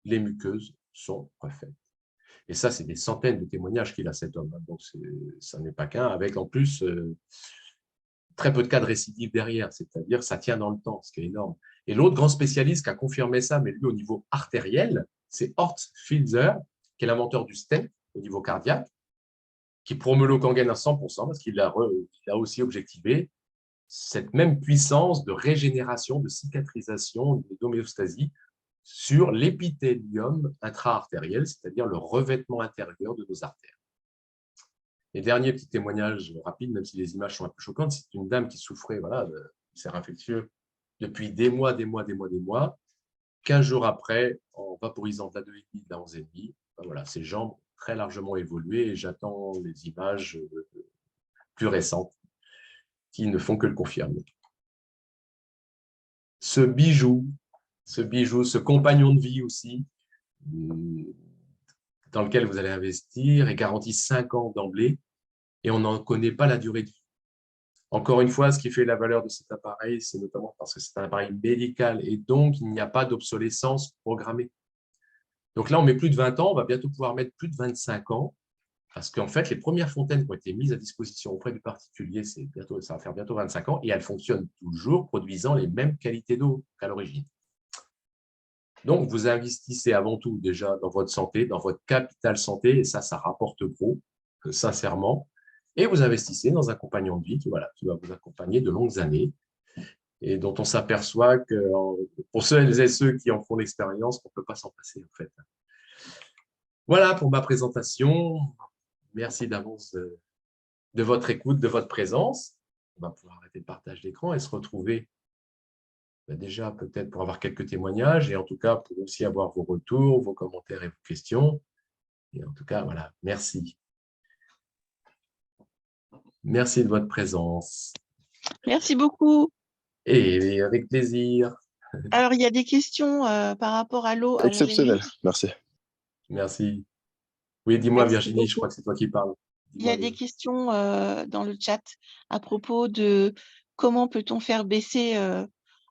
les muqueuses sont refaites. Et ça, c'est des centaines de témoignages qu'il a, cet homme. Donc, ça n'est pas qu'un, avec en plus très peu de cas de récidive derrière, c'est-à-dire ça tient dans le temps, ce qui est énorme. Et l'autre grand spécialiste qui a confirmé ça, mais lui au niveau artériel, c'est Hort Filzer, qui est l'inventeur du stent au niveau cardiaque, qui promeut le Kangen à 100% parce qu'il a aussi objectivé cette même puissance de régénération, de cicatrisation, d'homéostasie sur l'épithélium intra-artériel, c'est-à-dire le revêtement intérieur de nos artères. Et dernier petit témoignage rapide, même si les images sont un peu choquantes, c'est une dame qui souffrait d'ulcère infectieux depuis des mois, des mois, des mois, des mois. 15 jours après, en vaporisant de la 2,5, de la 11,5, ben voilà, ces jambes ont très largement évolué et j'attends les images plus récentes qui ne font que le confirmer. Ce bijou, ce compagnon de vie aussi, dans lequel vous allez investir, est garanti 5 ans d'emblée et on n'en connaît pas la durée de vie. Encore une fois, ce qui fait la valeur de cet appareil, c'est notamment parce que c'est un appareil médical et donc il n'y a pas d'obsolescence programmée. Donc là, on met plus de 20 ans, on va bientôt pouvoir mettre plus de 25 ans parce qu'en fait, les premières fontaines qui ont été mises à disposition auprès du particulier, ça va faire bientôt 25 ans et elles fonctionnent toujours, produisant les mêmes qualités d'eau qu'à l'origine. Donc, vous investissez avant tout déjà dans votre santé, dans votre capital santé, et ça rapporte gros, sincèrement. Et vous investissez dans un compagnon de vie qui va vous accompagner de longues années et dont on s'aperçoit que, pour ceux et ceux qui en font l'expérience, on ne peut pas s'en passer, en fait. Voilà pour ma présentation. Merci d'avance de votre écoute, de votre présence. On va pouvoir arrêter le partage d'écran et se retrouver déjà peut-être pour avoir quelques témoignages et en tout cas pour aussi avoir vos retours, vos commentaires et vos questions. Et en tout cas, voilà, merci. Merci de votre présence. Merci beaucoup. Et avec plaisir. Alors, il y a des questions par rapport à l'eau. Exceptionnel, merci. Merci. Oui, dis-moi Merci Virginie, beaucoup. je crois que c'est toi qui parles. Il y a des questions dans le chat à propos de comment peut-on faire baisser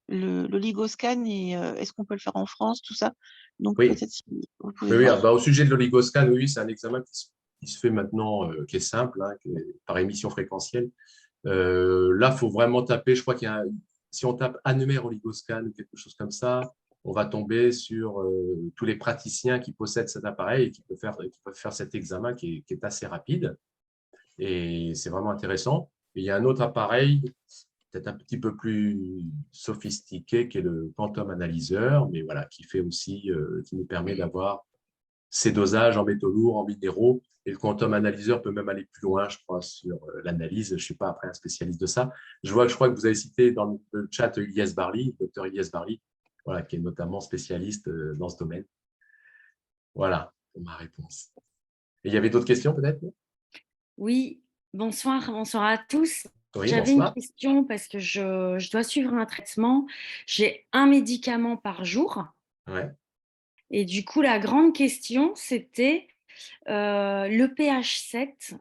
l'oligoscan et est-ce qu'on peut le faire en France, tout ça. Donc, Oui, peut-être si vous pouvez oui, voir. bah, au sujet de l'oligoscan, oui, c'est un examen qui se fait maintenant, qui est simple, hein, qui est par émission fréquentielle. Là, il faut vraiment taper, je crois si on tape annuaire oligoscan ou quelque chose comme ça, on va tomber sur tous les praticiens qui possèdent cet appareil et qui peuvent faire cet examen qui est assez rapide. Et c'est vraiment intéressant. Et il y a un autre appareil, peut-être un petit peu plus sophistiqué, qui est le Quantum Analyzer, mais voilà, qui fait aussi, qui nous permet d'avoir ces dosages en métaux lourds, en minéraux. Et le Quantum Analyzer peut même aller plus loin, je crois, sur l'analyse. Je ne suis pas après un spécialiste de ça. Je crois que vous avez cité dans le chat Ilyes Barli, le docteur Ilyes Barli, voilà, qui est notamment spécialiste dans ce domaine. Voilà pour ma réponse. Et il y avait d'autres questions peut-être? Oui, bonsoir à tous. Oui, J'avais une bonsoir. question parce que je dois suivre un traitement. J'ai un médicament par jour. Ouais. Et du coup, la grande question, c'était le pH 7.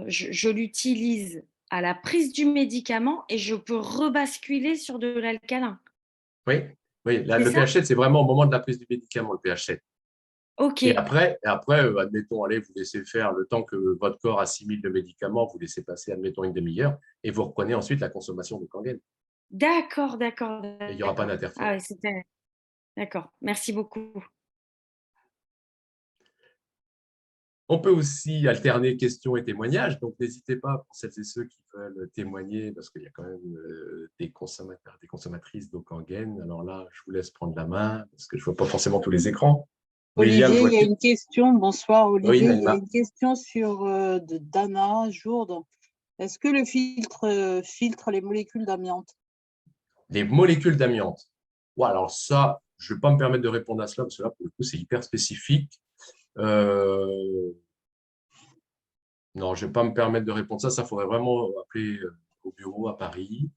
Je l'utilise à la prise du médicament et je peux rebasculer sur de l'alcalin. Oui, oui. C'est Le ça? pH 7, c'est vraiment au moment de la prise du médicament, le pH 7. Ok, Et après, admettons, allez, vous laissez faire le temps que votre corps assimile le médicament, vous laissez passer, admettons, une demi-heure, et vous reprenez ensuite la consommation de Kangen. d'accord. Et il n'y aura pas d'interférence. Ah ouais, c'était... D'accord, merci beaucoup. On peut aussi alterner questions et témoignages, donc n'hésitez pas pour celles et ceux qui veulent témoigner, parce qu'il y a quand même des consommateurs, des consommatrices d'eau Kangen. Alors là, je vous laisse prendre la main, parce que je ne vois pas forcément tous les écrans. William, Olivier, il y a une question. Bonsoir Olivier. Oui, Il y a une question de Dana Jourde. Est-ce que le filtre filtre les molécules d'amiante? les molécules d'amiante. Ouais, alors ça, je ne vais pas me permettre de répondre à cela, parce que là, pour le coup, c'est hyper spécifique. Non, je ne vais pas me permettre de répondre ça. Ça, il faudrait vraiment appeler au bureau à Paris.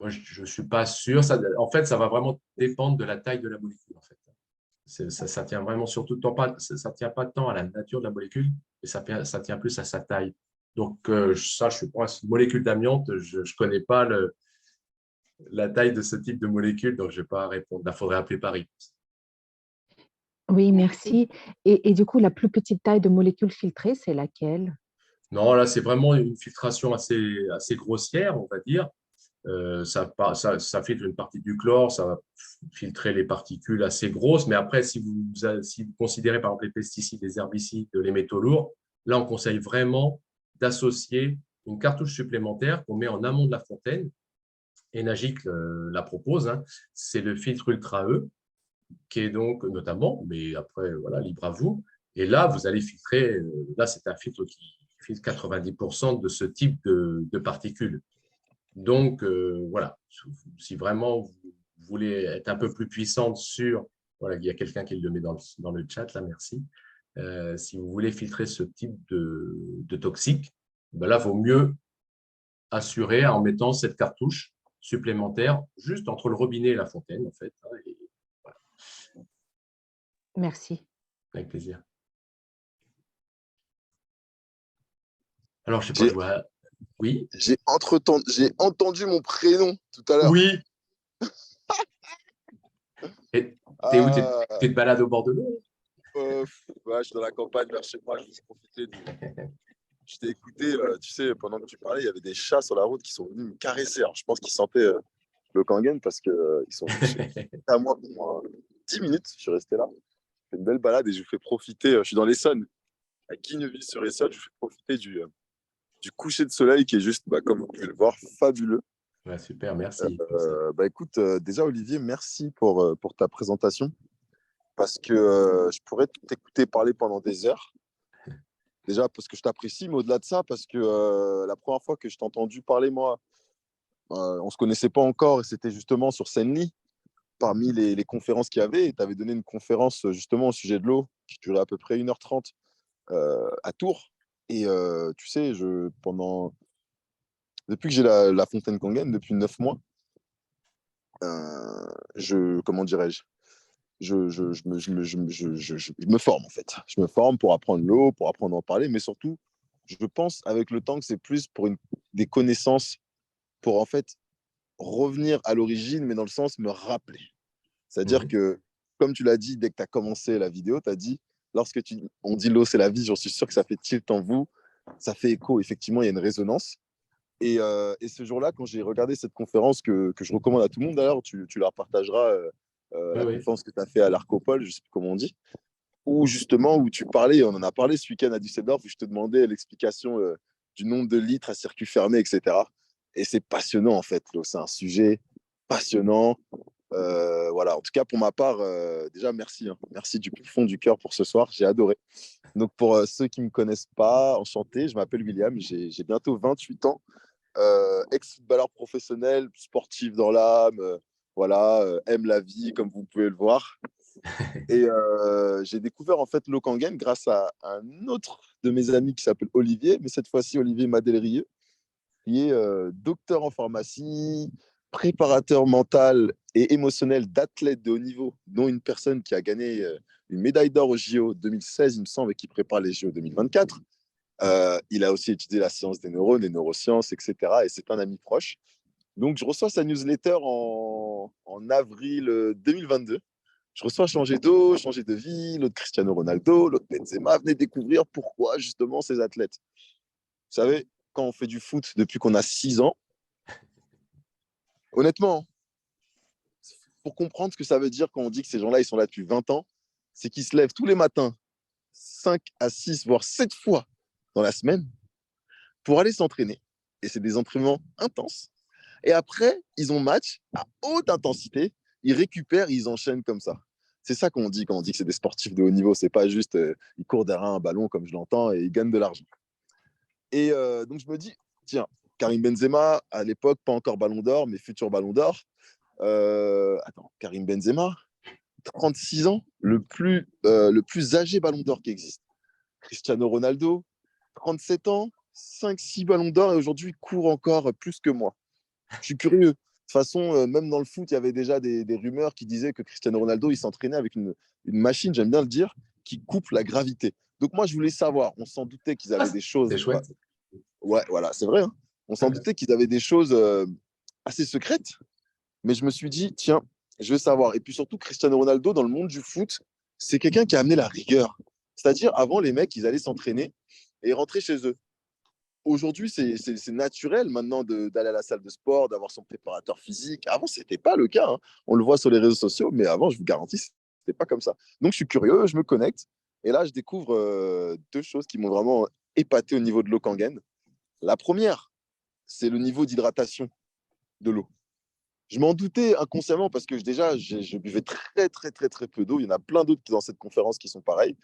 Moi, je ne suis pas sûr. En fait, ça va vraiment dépendre de la taille de la molécule. En fait. Ça tient vraiment surtout pas, ça tient pas tant à la nature de la molécule, mais ça tient plus à sa taille. Donc, ça, je pense, molécule d'amiante, je ne connais pas la taille de ce type de molécule, donc je ne vais pas répondre. Il faudrait appeler Paris. Oui, merci. Et du coup, la plus petite taille de molécules filtrées, c'est laquelle? Non, là, c'est vraiment une filtration assez grossière, on va dire. Ça filtre une partie du chlore, ça va filtrer les particules assez grosses. Mais après, si vous considérez par exemple les pesticides, les herbicides, les métaux lourds, là, on conseille vraiment d'associer une cartouche supplémentaire qu'on met en amont de la fontaine. Enagic la propose, hein. C'est le filtre Ultra E, qui est donc notamment, mais après, voilà, libre à vous. Et là, vous allez filtrer, là, c'est un filtre qui filtre 90% de ce type de particules. Donc, voilà, si vraiment vous voulez être un peu plus puissante sur, voilà, il y a quelqu'un qui le met dans le chat, là, merci. Si vous voulez filtrer ce type de toxique, ben là, vaut mieux assurer en mettant cette cartouche supplémentaire juste entre le robinet et la fontaine, en fait. Et voilà, Merci. avec plaisir. Alors, je sais pas, J'ai je vois. Oui, j'ai entendu mon prénom tout à l'heure. oui. Et t'es où? Ah, Tu te balades au bord de l'eau? ouais, je suis dans la campagne vers chez moi, je vais profiter Je t'ai écouté, tu sais, pendant que tu parlais, il y avait des chats sur la route qui sont venus me caresser. Alors, je pense qu'ils sentaient le Kangen parce qu'ils sont venus à moi pendant 10 minutes. Je suis resté là. J'ai fait une belle balade et je vous fais profiter. Je suis dans l'Essonne, à Guigneville-sur-Essonne. Je vous fais profiter du coucher de soleil qui est juste, comme vous pouvez le voir, fabuleux. Ouais, super, merci. Merci. Écoute, déjà, Olivier, merci pour ta présentation parce que je pourrais t'écouter parler pendant des heures. Déjà, parce que je t'apprécie, mais au-delà de ça, parce que la première fois que je t'ai entendu parler, moi, on ne se connaissait pas encore et c'était justement sur Senli, parmi les conférences qu'il y avait. Tu avais donné une conférence justement au sujet de l'eau qui durait à peu près 1h30 à Tours. Et tu sais, depuis que j'ai la fontaine Kangen, depuis 9 mois, comment dirais-je, je me forme en fait. Je me forme pour apprendre l'eau, pour apprendre à en parler, mais surtout, je pense avec le temps que c'est plus pour des connaissances, pour en fait revenir à l'origine, mais dans le sens me rappeler. C'est-à-dire que, comme tu l'as dit, dès que tu as commencé la vidéo, tu as dit, on dit l'eau, c'est la vie, j'en suis sûr que ça fait tilt en vous, ça fait écho, effectivement, il y a une résonance. Et ce jour-là, quand j'ai regardé cette conférence que je recommande à tout le monde, d'ailleurs, tu leur partageras la Oui. conférence que tu as fait à l'Arcopole, je ne sais plus comment on dit, où justement, où tu parlais, on en a parlé ce week-end à Düsseldorf, où je te demandais l'explication du nombre de litres à circuit fermé, etc. Et c'est passionnant, en fait, l'eau. C'est un sujet passionnant. Voilà, en tout cas, pour ma part, déjà, merci. Hein. Merci du plus fond du cœur pour ce soir. J'ai adoré. Donc, pour ceux qui ne me connaissent pas, enchanté, je m'appelle William, j'ai bientôt 28 ans. Ex-footballeur professionnel, sportif dans l'âme, voilà, aime la vie, comme vous pouvez le voir. Et j'ai découvert en fait l'Okangen grâce à un autre de mes amis qui s'appelle Olivier, mais cette fois-ci Olivier Madelrieux, qui est docteur en pharmacie, préparateur mental et émotionnel d'athlètes de haut niveau, dont une personne qui a gagné une médaille d'or au JO 2016, il me semble, et qui prépare les JO 2024. Il a aussi étudié la science des neurones, les neurosciences, etc. Et c'est un ami proche. Donc, je reçois sa newsletter en avril 2022. Je reçois changer d'eau, changer de vie, l'autre Cristiano Ronaldo, l'autre Benzema. Venez découvrir pourquoi justement ces athlètes. Vous savez, quand on fait du foot depuis qu'on a 6 ans, honnêtement, pour comprendre ce que ça veut dire quand on dit que ces gens-là, ils sont là depuis 20 ans, c'est qu'ils se lèvent tous les matins 5 à 6, voire 7 fois dans la semaine pour aller s'entraîner. Et c'est des entraînements intenses. Et après, ils ont match à haute intensité, ils récupèrent, ils enchaînent comme ça. C'est ça qu'on dit quand on dit que c'est des sportifs de haut niveau. C'est pas juste ils courent derrière un ballon comme je l'entends et ils gagnent de l'argent. Et donc je me dis, tiens, Karim Benzema, à l'époque, pas encore ballon d'or, mais futur ballon d'or. Karim Benzema, 36 ans, le plus âgé ballon d'or qui existe. Cristiano Ronaldo, 37 ans, 5-6 ballons d'or et aujourd'hui il court encore plus que moi. Je suis curieux. De toute façon, même dans le foot, il y avait déjà des rumeurs qui disaient que Cristiano Ronaldo, il s'entraînait avec une machine, j'aime bien le dire, qui coupe la gravité. Donc moi, je voulais savoir, on s'en doutait qu'ils avaient des choses. C'est chouette. Ouais, voilà, c'est vrai. Hein. On s'en doutait qu'ils avaient des choses assez secrètes. Mais je me suis dit, tiens, je vais savoir. Et puis surtout, Cristiano Ronaldo, dans le monde du foot, c'est quelqu'un qui a amené la rigueur. C'est-à-dire, avant, les mecs, ils allaient s'entraîner et rentrer chez eux. Aujourd'hui, c'est naturel maintenant d'aller à la salle de sport, d'avoir son préparateur physique. Avant, ce n'était pas le cas. Hein. On le voit sur les réseaux sociaux, mais avant, je vous garantis, ce n'était pas comme ça. Donc, je suis curieux, je me connecte. Et là, je découvre 2 choses qui m'ont vraiment épaté au niveau de l'Okangen. La première, c'est le niveau d'hydratation de l'eau. Je m'en doutais inconsciemment parce que déjà, je buvais très, très, très, très peu d'eau. Il y en a plein d'autres dans cette conférence qui sont pareils.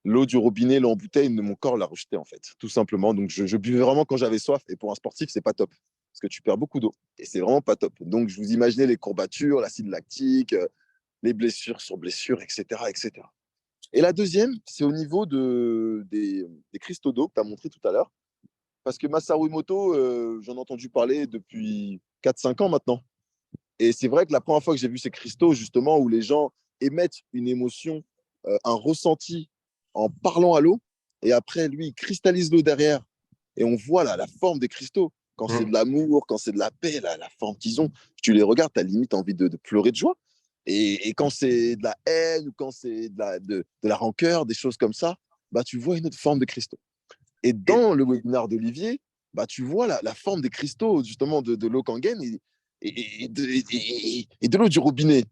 L'eau du robinet, l'eau en bouteille, mon corps l'a rejeté en fait, tout simplement. Donc je buvais vraiment quand j'avais soif. Et pour un sportif, c'est pas top. Parce que tu perds beaucoup d'eau. Et c'est vraiment pas top. Donc, je vous imaginez les courbatures, l'acide lactique, les blessures sur blessures, etc., etc. Et la deuxième, c'est au niveau des cristaux d'eau que tu as montré tout à l'heure. Parce que Masaru Emoto, j'en ai entendu parler depuis 4-5 ans maintenant. Et c'est vrai que la première fois que j'ai vu ces cristaux, justement, où les gens émettent une émotion, un ressenti en parlant à l'eau, et après, lui, il cristallise l'eau derrière. Et on voit là, la forme des cristaux. Quand c'est de l'amour, quand c'est de la paix, là, la forme qu'ils ont, tu les regardes, tu as limite envie de pleurer de joie. Et quand c'est de la haine ou quand c'est de la rancœur, des choses comme ça, bah, tu vois une autre forme de cristaux. Et dans le webinaire d'Olivier, bah, tu vois la forme des cristaux, justement, de l'eau Kangen et de l'eau du robinet.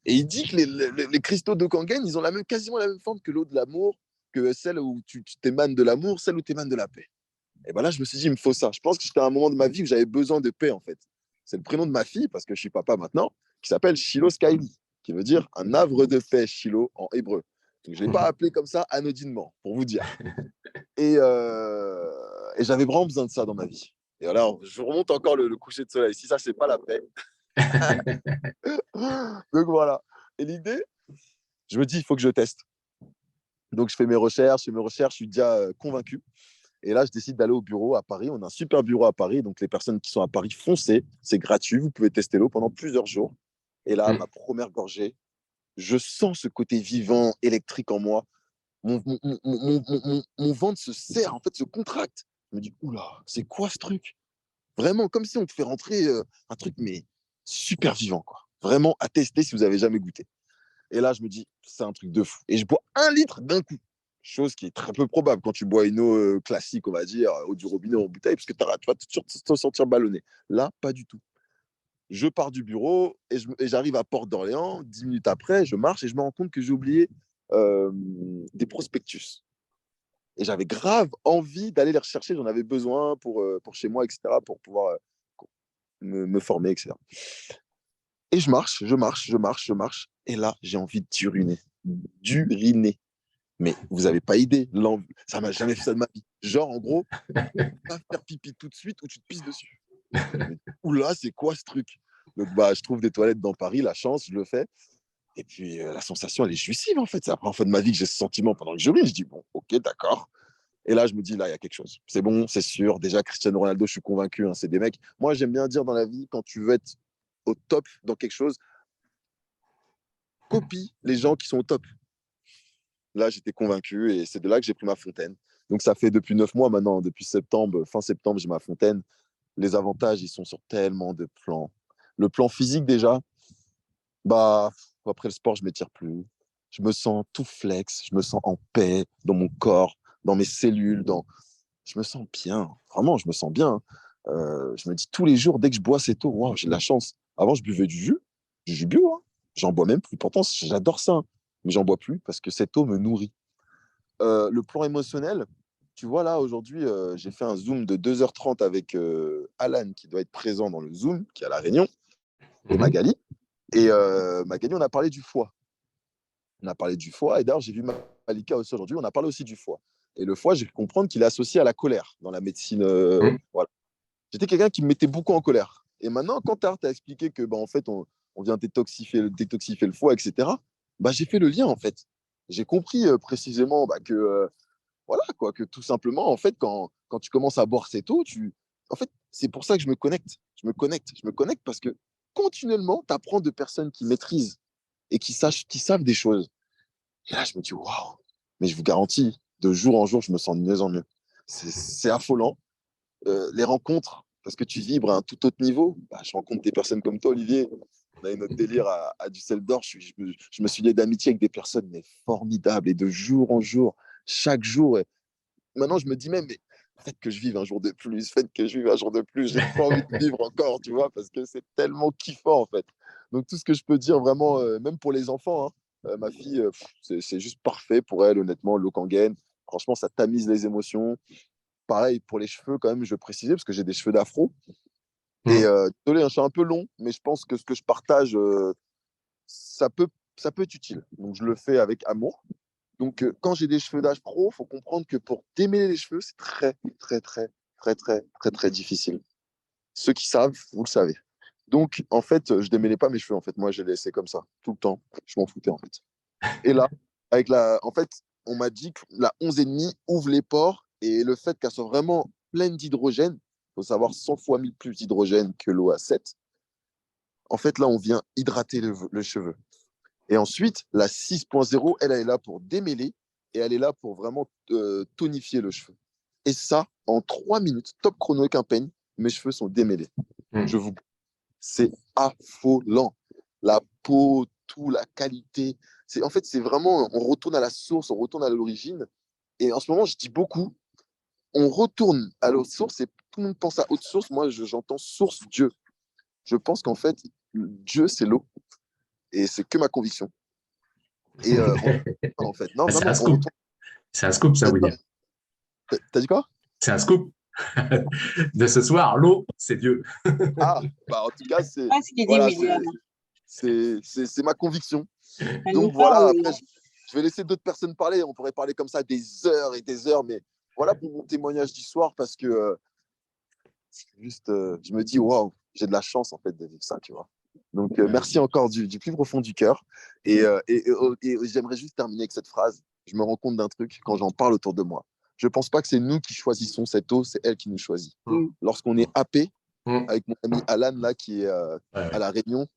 Et il dit que les cristaux d'eau Kangen, ils ont quasiment la même forme que l'eau de l'amour, que celle où tu t'émanes de l'amour, celle où tu émanes de la paix. Et ben là, je me suis dit, il me faut ça. Je pense que c'était un moment de ma vie où j'avais besoin de paix, en fait. C'est le prénom de ma fille, parce que je suis papa maintenant, qui s'appelle Shiloh Skyly, qui veut dire un havre de paix, Shiloh, en hébreu. Donc, je ne l'ai pas appelé comme ça anodinement, pour vous dire. Et j'avais vraiment besoin de ça dans ma vie. Et alors, je remonte encore le coucher de soleil. Si ça, c'est pas la paix. Donc voilà. Et l'idée, je me dis, il faut que je teste. Donc je fais mes recherches, je suis déjà convaincu. Et là, je décide d'aller au bureau à Paris. On a un super bureau à Paris. Donc les personnes qui sont à Paris, foncez. C'est gratuit. Vous pouvez tester l'eau pendant plusieurs jours. Et là, ma première gorgée, je sens ce côté vivant, électrique en moi. Mon ventre se serre, en fait, se contracte. Je me dis, oula, c'est quoi ce truc? Vraiment, comme si on te fait rentrer un truc, mais super vivant, quoi. Vraiment à tester si vous avez jamais goûté. Et là, je me dis, c'est un truc de fou. Et je bois 1 litre d'un coup. Chose qui est très peu probable quand tu bois une eau classique, on va dire, eau du robinet en bouteille, parce que tu vas te sentir ballonné. Là, pas du tout. Je pars du bureau et j'arrive à Porte d'Orléans. 10 minutes après, je marche et je me rends compte que j'ai oublié des prospectus. Et j'avais grave envie d'aller les rechercher. J'en avais besoin pour chez moi, etc., pour pouvoir me former, etc. Et je marche. Et là, j'ai envie d'uriner. D'uriner. Mais vous n'avez pas idée. Ça m'a jamais fait ça de ma vie. Genre, en gros, pas faire pipi tout de suite ou tu te pisses dessus. Oula, c'est quoi ce truc? Donc, bah, je trouve des toilettes dans Paris, la chance, je le fais. Et puis, la sensation, elle est jouissive, en fait. C'est la première fois de ma vie que j'ai ce sentiment pendant que j'urine. Je dis, bon, ok, d'accord. Et là, je me dis, là, il y a quelque chose. C'est bon, c'est sûr. Déjà, Cristiano Ronaldo, je suis convaincu. Hein, c'est des mecs. Moi, j'aime bien dire dans la vie, quand tu veux être au top dans quelque chose, copie les gens qui sont au top. Là, j'étais convaincu et c'est de là que j'ai pris ma fontaine. Donc, ça fait depuis 9 mois maintenant, depuis septembre, fin septembre, j'ai ma fontaine. Les avantages, ils sont sur tellement de plans. Le plan physique, déjà, bah, après le sport, je ne m'étire plus. Je me sens tout flex, je me sens en paix dans mon corps, dans mes cellules, je me sens bien. Vraiment, je me sens bien. Je me dis tous les jours, dès que je bois cette eau, wow, j'ai de la chance. Avant, je buvais du jus bio. Hein. J'en bois même plus. Pourtant, j'adore ça. Hein. Mais j'en bois plus parce que cette eau me nourrit. Le plan émotionnel, tu vois, là, aujourd'hui, j'ai fait un Zoom de 2h30 avec Alan, qui doit être présent dans le Zoom, qui est à La Réunion, et Magali. Et Magali, on a parlé du foie. On a parlé du foie. Et d'ailleurs, j'ai vu Malika aussi aujourd'hui. On a parlé aussi du foie. Et le foie, j'ai pu comprendre qu'il est associé à la colère dans la médecine. Voilà. J'étais quelqu'un qui me mettait beaucoup en colère. Et maintenant, quand tu as expliqué que, bah, en fait, on vient détoxifier le foie, etc., bah, j'ai fait le lien, en fait. J'ai compris précisément bah, que, voilà, quoi, que tout simplement, en fait, quand tu commences à boire cette eau, en fait, c'est pour ça que je me connecte. Je me connecte parce que continuellement, tu apprends de personnes qui maîtrisent et qui savent des choses. Et là, je me dis, waouh, mais je vous garantis, de jour en jour, je me sens de mieux en mieux. C'est affolant. Les rencontres, parce que tu vibres à un tout autre niveau. Bah, je rencontre des personnes comme toi, Olivier. On a eu notre délire à Düsseldorf. Je me suis lié d'amitié avec des personnes mais formidables. Et de jour en jour, chaque jour. Et maintenant, je me dis même, mais faites que je vive un jour de plus. Faites que je vive un jour de plus. J'ai pas envie de vivre encore, tu vois, parce que c'est tellement kiffant, en fait. Donc, tout ce que je peux dire vraiment, même pour les enfants, hein, ma fille, c'est juste parfait pour elle, honnêtement, l'eau Kangen. Franchement, ça tamise les émotions. Pareil pour les cheveux, quand même, je veux préciser, parce que j'ai des cheveux d'afro. Et désolé, hein, je suis un peu long, mais je pense que ce que je partage, ça peut, ça peut être utile. Donc, je le fais avec amour. Donc, quand j'ai des cheveux d'afro, il faut comprendre que pour démêler les cheveux, c'est très, très, très, très, très, très, très difficile. Ceux qui savent, vous le savez. Donc, en fait, je démêlais pas mes cheveux. En fait, moi, je les laissais comme ça, tout le temps. Je m'en foutais, en fait. Et là, en fait, on m'a dit que la 11,5 ouvre les pores et le fait qu'elle soit vraiment pleine d'hydrogène, il faut savoir 100 fois 1000 plus d'hydrogène que l'eau à 7. En fait, là, on vient hydrater le cheveu. Et ensuite, la 6.0, elle est là pour démêler et elle est là pour vraiment tonifier le cheveu. Et ça, en 3 minutes, top chrono avec un peigne, mes cheveux sont démêlés. C'est affolant. La peau, tout, la qualité. En fait, c'est vraiment, on retourne à la source, on retourne à l'origine. Et en ce moment, je dis beaucoup, on retourne à l'autre source et tout le monde pense à autre source. Moi, j'entends source Dieu. Je pense qu'en fait, Dieu, c'est l'eau. Et c'est que ma conviction. Et en fait, non, C'est vraiment, un scoop. C'est un scoop, ça, William. T'as dit quoi? C'est un scoop. De ce soir, l'eau, c'est Dieu. Ah, bah en tout cas, c'est ce qu'il dit voilà, William. c'est ma conviction. Elle Donc nous voilà, parle, après, je vais laisser d'autres personnes parler. On pourrait parler comme ça des heures et des heures, mais voilà pour mon témoignage du soir parce que juste, je me dis, waouh, j'ai de la chance en fait de vivre ça, tu vois. Donc merci encore du plus profond du cœur. Et j'aimerais juste terminer avec cette phrase. Je me rends compte d'un truc quand j'en parle autour de moi. Je ne pense pas que c'est nous qui choisissons cette eau, c'est elle qui nous choisit. Lorsqu'on est happé, avec mon ami Alan là qui est à La Réunion,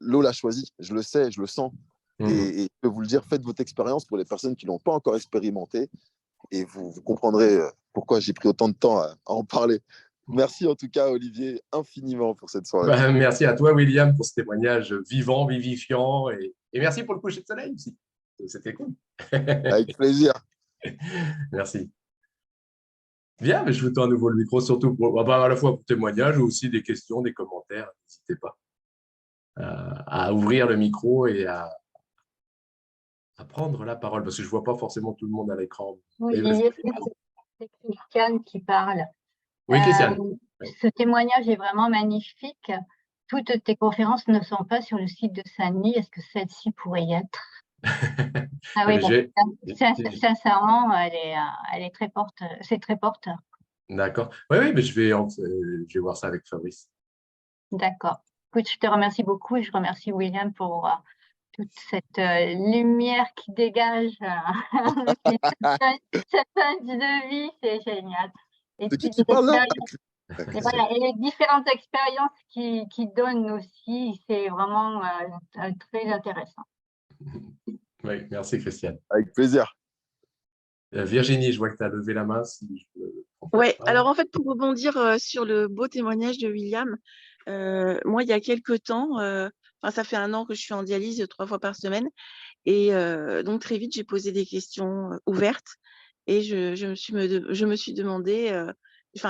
l'eau l'a choisi. Je le sais, je le sens. Et je peux vous le dire, faites votre expérience pour les personnes qui ne l'ont pas encore expérimenté et vous comprendrez pourquoi j'ai pris autant de temps à en parler. Merci en tout cas, Olivier, infiniment pour cette soirée. Merci à toi, William, pour ce témoignage vivant, vivifiant. Et merci pour le coucher de soleil aussi. C'était cool. Avec plaisir. Merci. Bien, mais je vous tends à nouveau le micro, surtout à la fois pour témoignage ou aussi des questions, des commentaires. N'hésitez pas à ouvrir le micro et à prendre la parole, parce que je ne vois pas forcément tout le monde à l'écran. Oui, c'est Christiane qui parle. Oui, Christiane. Ce témoignage est vraiment magnifique. Toutes tes conférences ne sont pas sur le site de Saint-Denis. Est-ce que celle-ci pourrait y être? Ah oui, sincèrement, elle est très porte, c'est très porteur. D'accord. Oui, mais je vais voir ça avec Fabrice. D'accord. Écoute, je te remercie beaucoup et je remercie William pour toute cette lumière qui dégage cette fin de vie, c'est génial. Et de qui parle là? Et voilà, et les différentes expériences qui donnent aussi, c'est vraiment très intéressant. Oui, merci Christiane. Avec plaisir. Virginie, je vois que tu as levé la main. Oui, alors en fait, pour rebondir sur le beau témoignage de William, moi, il y a quelques temps, ça fait 1 an que je suis en dialyse 3 fois par semaine, et donc très vite, j'ai posé des questions ouvertes, et je me suis demandé,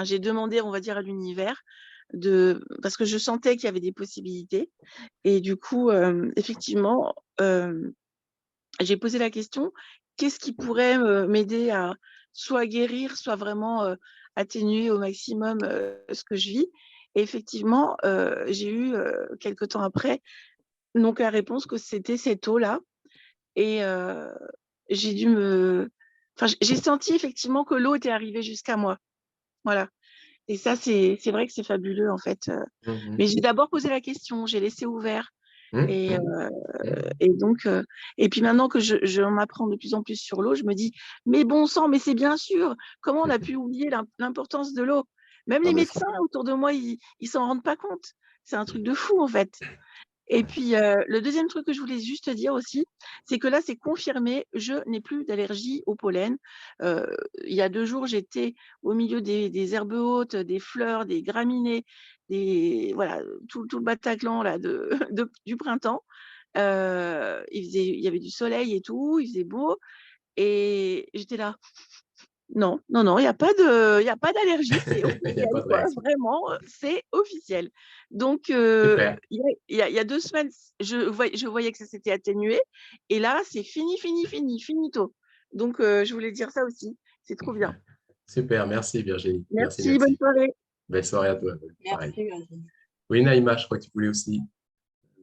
j'ai demandé, on va dire, à l'univers, parce que je sentais qu'il y avait des possibilités, et du coup, effectivement, j'ai posé la question, qu'est-ce qui pourrait m'aider à soit guérir, soit vraiment atténuer au maximum ce que je vis. Et effectivement, j'ai eu, quelque temps après, donc la réponse que c'était cette eau-là. Et j'ai senti effectivement que l'eau était arrivée jusqu'à moi. Voilà. Et ça, c'est vrai que c'est fabuleux, en fait. Mais j'ai d'abord posé la question, j'ai laissé ouvert. Et donc, et puis maintenant que j'en apprends de plus en plus sur l'eau, je me dis, mais bon sang, mais c'est bien sûr, comment on a pu oublier l'importance de l'eau? Même les médecins autour de moi, ils s'en rendent pas compte. C'est un truc de fou, en fait. Et puis, le deuxième truc que je voulais juste dire aussi, c'est que là, c'est confirmé, je n'ai plus d'allergie au pollen. Il y a 2 jours, j'étais au milieu des herbes hautes, des fleurs, des graminées, voilà, tout le Bataclan là, du printemps. Il y avait du soleil et tout, il faisait beau, et j'étais là. Non, il n'y a pas d'allergie, c'est officiel, quoi. Vraiment, c'est officiel. Donc, il y a 2 semaines, je voyais que ça s'était atténué, et là, c'est finito. Donc, je voulais dire ça aussi. C'est trop bien. Super, merci Virginie. Merci. Bonne soirée. Belle soirée à toi. Merci Virginie. Oui, Naïma, je crois que tu voulais aussi.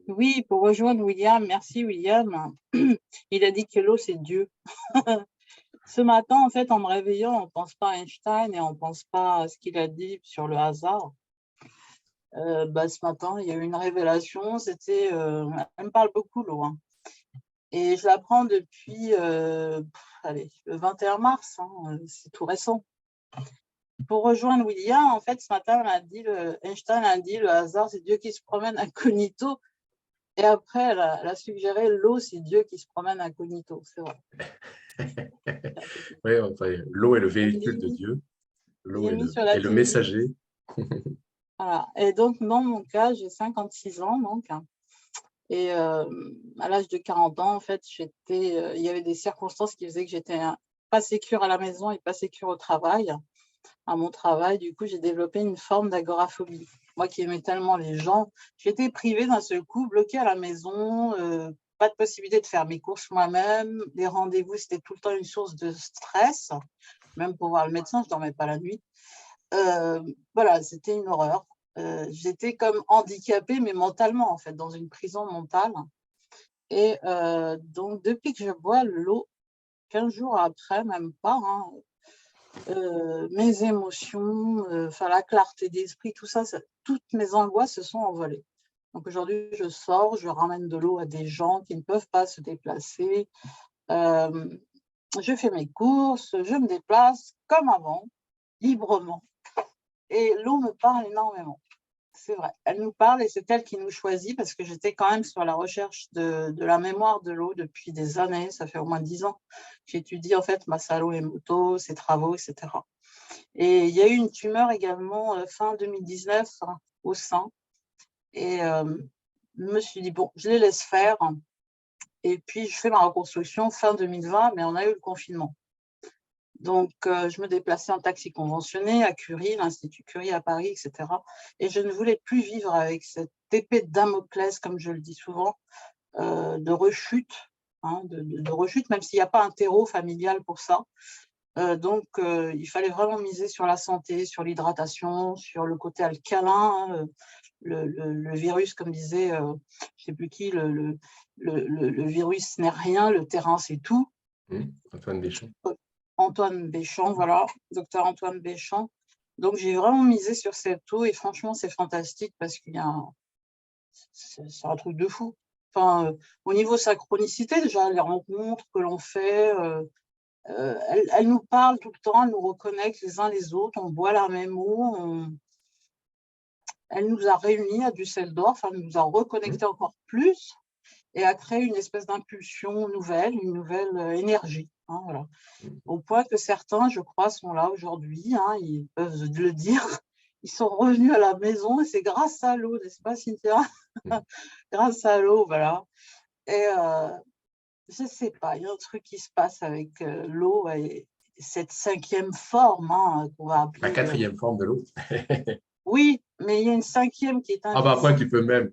Oui, pour rejoindre William, merci William. Il a dit que l'eau, c'est Dieu. Ce matin, en fait, en me réveillant, on ne pense pas à Einstein et on ne pense pas à ce qu'il a dit sur le hasard. Ce matin, il y a eu une révélation. Elle me parle beaucoup, l'eau. Hein. Et je l'apprends depuis le 21 mars. Hein, c'est tout récent. Pour rejoindre William, en fait, ce matin, Einstein a dit le hasard, c'est Dieu qui se promène incognito. Et après, elle a suggéré l'eau, c'est Dieu qui se promène incognito. C'est vrai. Oui, enfin, l'eau est le véhicule de Dieu. L'eau est le messager. Voilà. Et donc, dans mon cas, j'ai 56 ans. Donc, et à l'âge de 40 ans, en fait, il y avait des circonstances qui faisaient que j'étais pas sécure à la maison et pas sécure au travail. À mon travail, du coup, j'ai développé une forme d'agoraphobie. Moi qui aimais tellement les gens, j'étais privée d'un seul coup, bloquée à la maison, pas de possibilité de faire mes courses moi-même. Les rendez-vous, c'était tout le temps une source de stress. Même pour voir le médecin, je ne dormais pas la nuit. Voilà, c'était une horreur. J'étais comme handicapée, mais mentalement, en fait, dans une prison mentale. Et donc, depuis que je bois l'eau, 15 jours après, même pas, hein, mes émotions, la clarté d'esprit, tout ça, toutes mes angoisses se sont envolées. Donc aujourd'hui, je sors, je ramène de l'eau à des gens qui ne peuvent pas se déplacer. Je fais mes courses, je me déplace comme avant, librement. Et l'eau me parle énormément. C'est vrai, elle nous parle et c'est elle qui nous choisit parce que j'étais quand même sur la recherche de la mémoire de l'eau depuis des années, ça fait au moins 10 ans. J'étudie en fait Masao Emoto, ses travaux, etc. Et il y a eu une tumeur également fin 2019 au sein. Et je me suis dit, bon, je les laisse faire. Et puis, je fais ma reconstruction fin 2020, mais on a eu le confinement. Donc, je me déplaçais en taxi conventionné à Curie, l'Institut Curie à Paris, etc. Et je ne voulais plus vivre avec cette épée de Damoclès, comme je le dis souvent, de rechute, hein, de rechute, même s'il n'y a pas un terreau familial pour ça. Donc, il fallait vraiment miser sur la santé, sur l'hydratation, sur le côté alcalin. Hein, le virus, comme disait, je ne sais plus qui, le virus n'est rien, le terrain, c'est tout. Antoine Béchamp. Antoine Béchamp, voilà, docteur Antoine Béchamp. Donc, j'ai vraiment misé sur cette eau et franchement, c'est fantastique parce qu'il y a c'est un truc de fou. Enfin, au niveau synchronicité, déjà, les rencontres que l'on fait, elle nous parle tout le temps, elle nous reconnecte les uns les autres, on boit la même eau, elle nous a réunis à Düsseldorf, elle nous a reconnectés encore plus et a créé une espèce d'impulsion nouvelle, une nouvelle énergie. Hein, voilà. Au point que certains, je crois, sont là aujourd'hui, hein, ils peuvent le dire, ils sont revenus à la maison et c'est grâce à l'eau, n'est-ce pas, Cynthia? Grâce à l'eau, voilà. Et je ne sais pas, il y a un truc qui se passe avec l'eau et cette 5e forme hein, qu'on va appeler… La 4e forme de l'eau. Oui, mais il y a une 5e qui est invisible. Ah bah après, tu peux même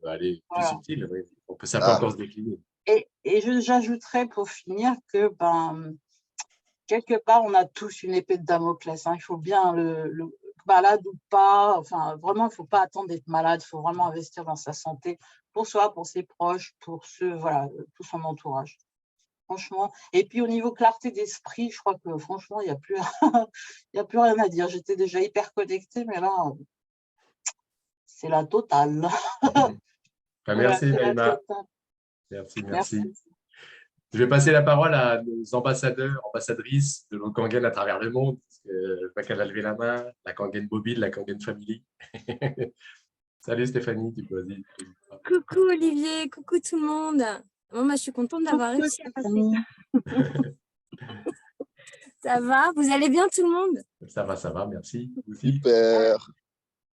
aller plus subtil. Oui. Ça peut encore se décliner. Et j'ajouterais pour finir que quelque part, on a tous une épée de Damoclès. Hein. Il faut bien malade ou pas, enfin vraiment, il ne faut pas attendre d'être malade. Il faut vraiment investir dans sa santé pour soi, pour ses proches, pour tout son entourage. Franchement. Et puis au niveau clarté d'esprit, je crois que franchement, il n'y a plus rien à dire. J'étais déjà hyper connectée, mais là, c'est la totale. Merci, Naïma. Merci. Je vais passer la parole à nos ambassadeurs, ambassadrices de l'eau Kangen à travers le monde. Je vois qu'elle a levé la main, la Kangen Mobile, la Kangen Family. Salut Stéphanie, tu peux vas-y. Coucou Olivier, coucou tout le monde. Moi, je suis contente d'avoir réussi à passer. Ça va? Vous allez bien tout le monde? Ça va, merci. Super.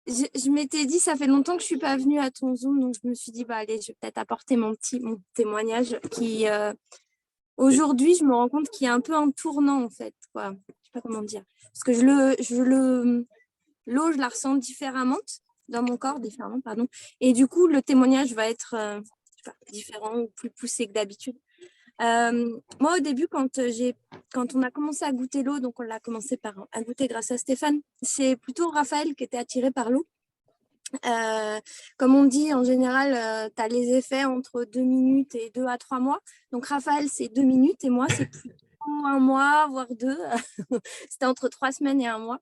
Je m'étais dit, ça fait longtemps que je ne suis pas venue à ton Zoom, donc je me suis dit, allez, je vais peut-être apporter mon témoignage qui, aujourd'hui, je me rends compte qu'il y a un peu un tournant, en fait. Quoi. Je ne sais pas comment dire. Parce que l'eau, je la ressens différemment dans mon corps, différemment, pardon. Et du coup, le témoignage va être différent ou plus poussé que d'habitude. Moi, au début, quand on a commencé à goûter l'eau, donc on l'a commencé à goûter grâce à Stéphane, c'est plutôt Raphaël qui était attiré par l'eau. Comme on dit, en général, tu as les effets entre 2 minutes et 2 à 3 mois. Donc, Raphaël, c'est 2 minutes et moi, c'est plutôt un mois, voire 2. C'était entre 3 semaines et un mois.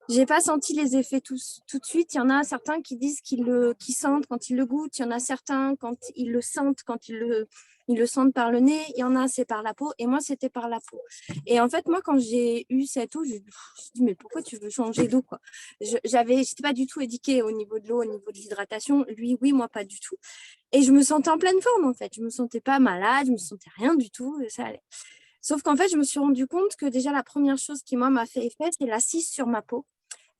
J'ai pas senti les effets tout de suite. Il y en a certains qui disent qu'ils sentent quand ils le goûtent. Il y en a certains quand ils le sentent, quand ils le sentent par le nez. Il y en a, c'est par la peau. Et moi, c'était par la peau. Et en fait, moi, quand j'ai eu cette eau, je me suis dit, mais pourquoi tu veux changer d'eau, quoi? J'étais pas du tout éduquée au niveau de l'eau, au niveau de l'hydratation. Lui, oui, moi, pas du tout. Et je me sentais en pleine forme, en fait. Je me sentais pas malade, je me sentais rien du tout. Ça allait. Sauf qu'en fait, je me suis rendu compte que déjà, la première chose qui, moi, m'a fait effet, c'est l'assise sur ma peau.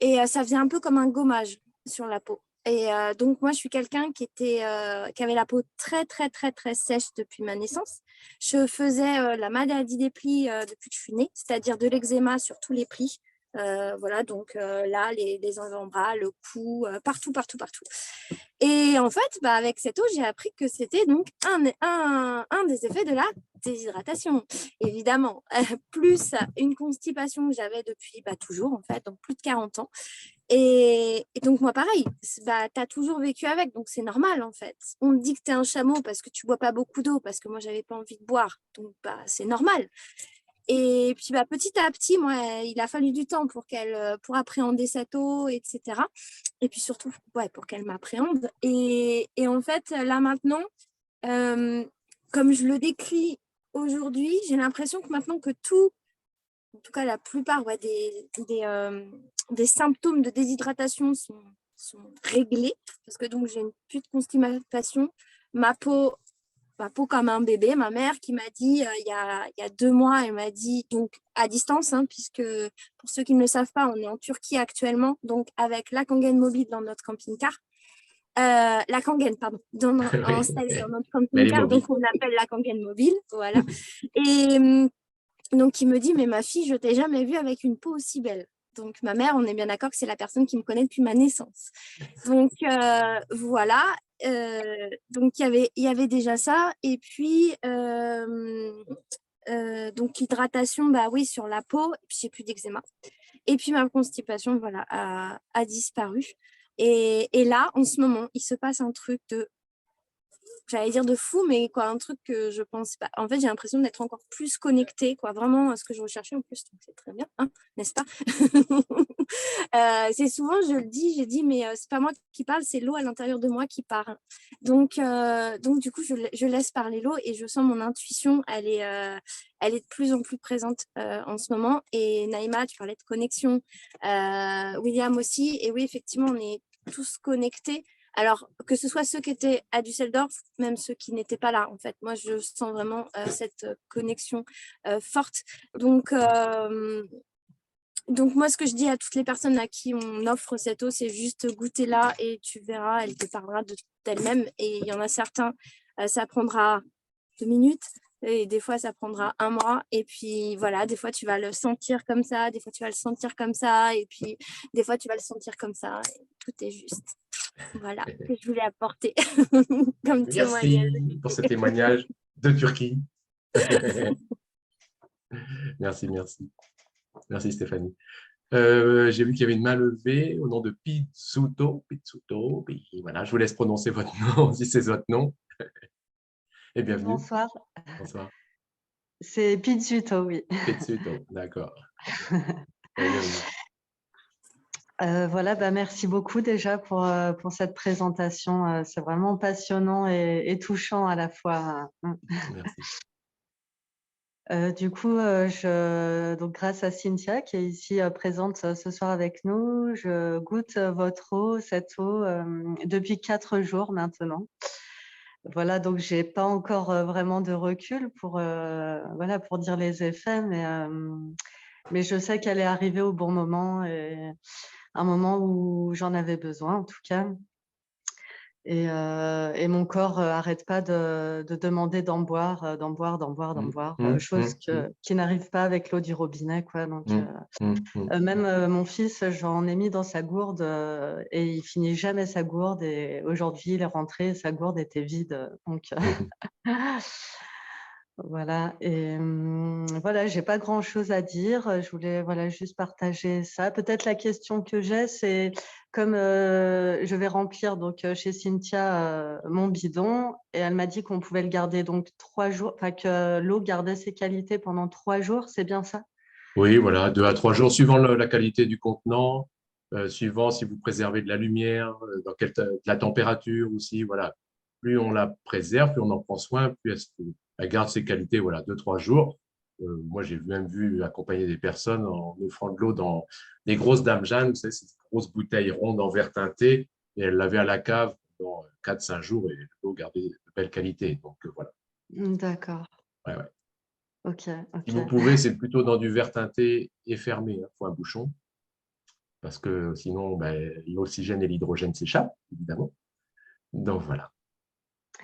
Et ça faisait un peu comme un gommage sur la peau. Et donc, moi, je suis quelqu'un qui avait la peau très, très, très, très sèche depuis ma naissance. Je faisais la maladie des plis depuis que je suis née, c'est-à-dire de l'eczéma sur tous les plis. Voilà, donc là, les avant-bras, le cou, partout, partout, partout. Et en fait, avec cette eau, j'ai appris que c'était donc un des effets de la déshydratation, évidemment. Plus une constipation que j'avais depuis toujours, en fait, donc plus de 40 ans. Et donc, moi, pareil, tu as toujours vécu avec, donc c'est normal, en fait. On te dit que tu es un chameau parce que tu bois pas beaucoup d'eau, parce que moi, j'avais pas envie de boire, donc c'est normal. Et puis, petit à petit, moi, il a fallu du temps pour appréhender cette eau, etc. Et puis surtout, pour qu'elle m'appréhende. Et en fait, là maintenant, comme je le décris aujourd'hui, j'ai l'impression que maintenant que tout, en tout cas la plupart des symptômes de déshydratation sont réglés, parce que donc j'ai plus de constipation, ma peau comme un bébé. Ma mère qui m'a dit il y a 2 mois, elle m'a dit, donc à distance, puisque pour ceux qui ne le savent pas, on est en Turquie actuellement, donc avec la Kangen mobile dans notre camping-car. La Kangen, pardon, installée dans notre camping-car, donc on l'appelle la Kangen mobile, voilà. Et donc il me dit, mais ma fille, je t'ai jamais vue avec une peau aussi belle. Donc ma mère, on est bien d'accord que c'est la personne qui me connaît depuis ma naissance. Donc voilà. Donc il y avait déjà ça. Et puis donc l'hydratation, oui, sur la peau, et puis j'ai plus d'eczéma. Et puis ma constipation, voilà, a disparu. Et là, en ce moment, il se passe un truc j'allais dire de fou, mais quoi, un truc que je pense pas. En fait, j'ai l'impression d'être encore plus connectée, quoi, vraiment ce que je recherchais en plus, donc c'est très bien, n'est-ce pas? C'est souvent, je le dis, j'ai dit, mais c'est pas moi qui parle, c'est l'eau à l'intérieur de moi qui parle. Donc du coup, je laisse parler l'eau et je sens mon intuition, elle est de plus en plus présente en ce moment. Et Naïma, tu parlais de connexion, William aussi, et oui, effectivement, on est tous connectés. Alors, que ce soit ceux qui étaient à Düsseldorf, même ceux qui n'étaient pas là, en fait. Moi, je sens vraiment cette connexion forte. Donc, moi, ce que je dis à toutes les personnes à qui on offre cette eau, c'est juste goûter là et tu verras, elle te parlera d'elle-même. Et il y en a certains, ça prendra 2 minutes. Et des fois, ça prendra 1 mois. Et puis, voilà, des fois, tu vas le sentir comme ça. Des fois, tu vas le sentir comme ça. Et puis, des fois, tu vas le sentir comme ça. Et tout est juste. Voilà, que je voulais apporter comme témoignage. Merci pour ce témoignage de Turquie. Merci, merci. Merci Stéphanie. J'ai vu qu'il y avait une main levée au nom de Pizzuto. Voilà, je vous laisse prononcer votre nom si c'est votre nom. Et bienvenue. Bonsoir. Bonsoir. C'est Pizzuto, oui. Pizzuto, d'accord. Voilà, merci beaucoup déjà pour cette présentation. C'est vraiment passionnant et touchant à la fois. Merci. Du coup, donc grâce à Cynthia qui est ici présente ce soir avec nous, je goûte votre eau, cette eau, depuis 4 jours maintenant. Voilà, donc j'ai pas encore vraiment de recul pour dire les effets, mais je sais qu'elle est arrivée au bon moment et un moment où j'en avais besoin en tout cas. Et mon corps arrête pas de demander d'en boire, chose qui n'arrive pas avec l'eau du robinet, quoi. Donc même mon fils, j'en ai mis dans sa gourde et il finit jamais sa gourde. Et aujourd'hui, il est rentré, sa gourde était vide. Donc voilà. Et voilà, j'ai pas grand chose à dire. Je voulais juste partager ça. Peut-être la question que j'ai, c'est comme je vais remplir donc chez Cynthia mon bidon, et elle m'a dit qu'on pouvait le garder donc 3 jours, enfin que l'eau gardait ses qualités pendant 3 jours, c'est bien ça? Oui, voilà, 2 à 3 jours, suivant la qualité du contenant, suivant si vous préservez de la lumière, de la température aussi. Voilà. Plus on la préserve, plus on en prend soin, plus elle garde ses qualités. Voilà, 2 à 3 jours. Moi, j'ai même vu accompagner des personnes en offrant de l'eau dans des grosses Dame Jeanne, vous savez, ces grosses bouteilles rondes en verre teinté, et elle l'avait à la cave dans 4 à 5 jours et l'eau gardait de belle qualité. Donc, voilà. D'accord. Ouais, ouais. Ok, Si ok. vous pouvez, c'est plutôt dans du verre teinté et fermé. Il faut un bouchon, parce que sinon, l'oxygène et l'hydrogène s'échappent, évidemment. Donc, voilà.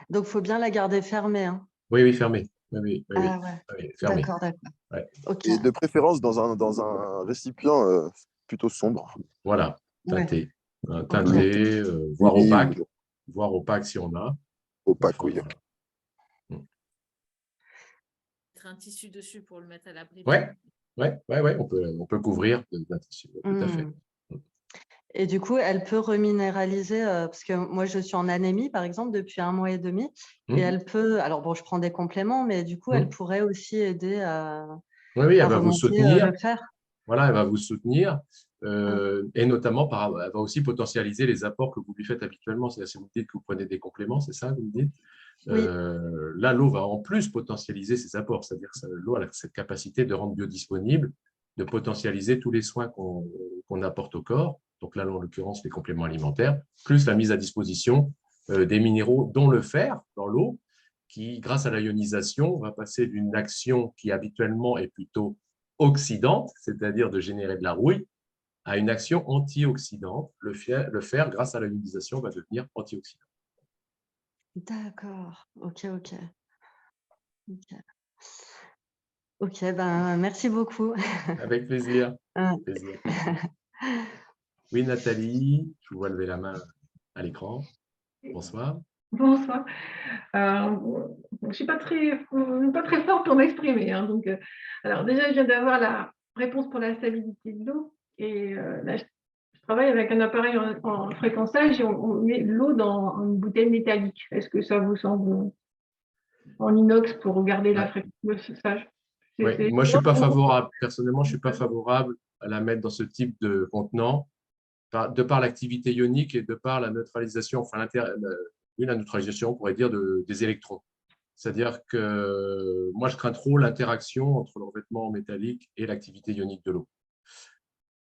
Donc, il faut bien la garder fermée, hein? Oui, oui, fermé. Oui, oui, oui, Ah ouais. oui, fermé. D'accord, d'accord. Ouais. Ok. Et de préférence dans un récipient plutôt sombre. Voilà, Ouais. teinté. Ok. Teinté, voire Uni opaque. ou Voire opaque si on a. opaque, Enfin, oui. voilà. Un tissu dessus pour le mettre à l'abri. Ouais, ouais, ouais, ouais, on peut couvrir d'un tissu, tout à fait. Et du coup, elle peut reminéraliser, parce que moi, je suis en anémie, par exemple, depuis 1 mois et demi. Et elle peut, alors bon, je prends des compléments, mais du coup, elle pourrait aussi aider à Oui, elle va vous remonter soutenir. le fer. Voilà, elle va vous soutenir. Et notamment, elle va aussi potentialiser les apports que vous lui faites habituellement. C'est-à-dire, si vous dites que vous prenez des compléments, c'est ça, vous me dites? Oui. Là, l'eau va en plus potentialiser ses apports. C'est-à-dire que l'eau a cette capacité de rendre biodisponible, de potentialiser tous les soins qu'on apporte au corps. Donc là, en l'occurrence, les compléments alimentaires, plus la mise à disposition des minéraux, dont le fer dans l'eau, qui, grâce à la ionisation, va passer d'une action qui habituellement est plutôt oxydante, c'est-à-dire de générer de la rouille, à une action antioxydante. Le fer, grâce à la ionisation, va devenir antioxydant. D'accord. Ok, ok. Ok. Ok, ben, merci beaucoup. Avec plaisir. Plaisir. Oui, Nathalie, je vous vois lever la main à l'écran. Bonsoir. Bonsoir. Je ne suis pas très forte pour m'exprimer. Hein, donc, alors déjà, je viens d'avoir la réponse pour la stabilité de l'eau. Et là, je travaille avec un appareil en fréquençage et on met l'eau dans une bouteille métallique. Est-ce que ça vous semble en inox pour garder la fréquençage? Oui, moi, je ne suis pas favorable. Personnellement, je ne suis pas favorable à la mettre dans ce type de contenant, de par l'activité ionique et de par la neutralisation, enfin, la neutralisation, on pourrait dire, des électrons. C'est-à-dire que moi, je crains trop l'interaction entre le revêtement métallique et l'activité ionique de l'eau.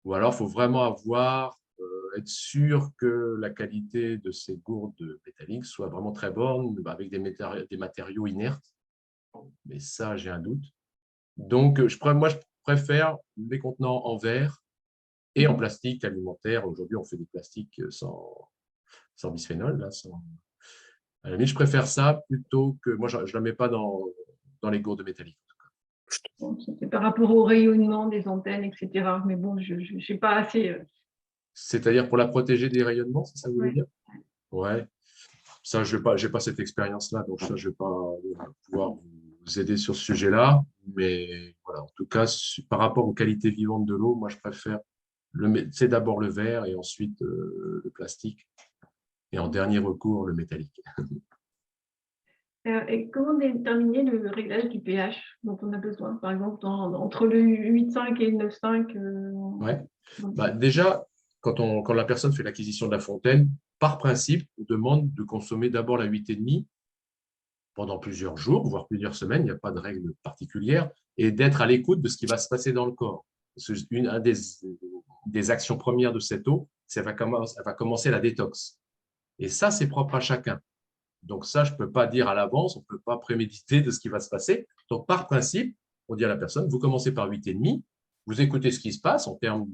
Ou alors, il faut vraiment être sûr que la qualité de ces gourdes métalliques soit vraiment très bonne, avec des matériaux inertes. Mais ça, j'ai un doute. Donc, moi, je préfère les contenants en verre et en plastique alimentaire. Aujourd'hui, on fait des plastiques sans bisphénol. Là, à la limite, je préfère ça plutôt que… Moi, je ne la mets pas dans les gourdes métalliques. C'est par rapport au rayonnement des antennes, etc. Mais bon, je ne sais pas assez… C'est-à-dire pour la protéger des rayonnements, c'est ça que vous voulez dire? Ouais. Ça, je n'ai pas cette expérience-là, donc ça, je ne vais pas pouvoir vous aider sur ce sujet-là. Mais voilà, en tout cas, par rapport aux qualités vivantes de l'eau, moi, je préfère c'est d'abord le verre et ensuite le plastique. Et en dernier recours, le métallique. Et comment déterminer le réglage du pH dont on a besoin, par exemple, entre le 8,5 et le 9,5 Ouais. Déjà, quand la personne fait l'acquisition de la fontaine, par principe, on demande de consommer d'abord la 8,5 pendant plusieurs jours, voire plusieurs semaines, il n'y a pas de règle particulière, et d'être à l'écoute de ce qui va se passer dans le corps. Une des actions premières de cette eau, c'est qu'elle va commencer la détox. Et ça, c'est propre à chacun. Donc ça, je ne peux pas dire à l'avance, on ne peut pas préméditer de ce qui va se passer. Donc par principe, on dit à la personne, vous commencez par 8,5, vous écoutez ce qui se passe en termes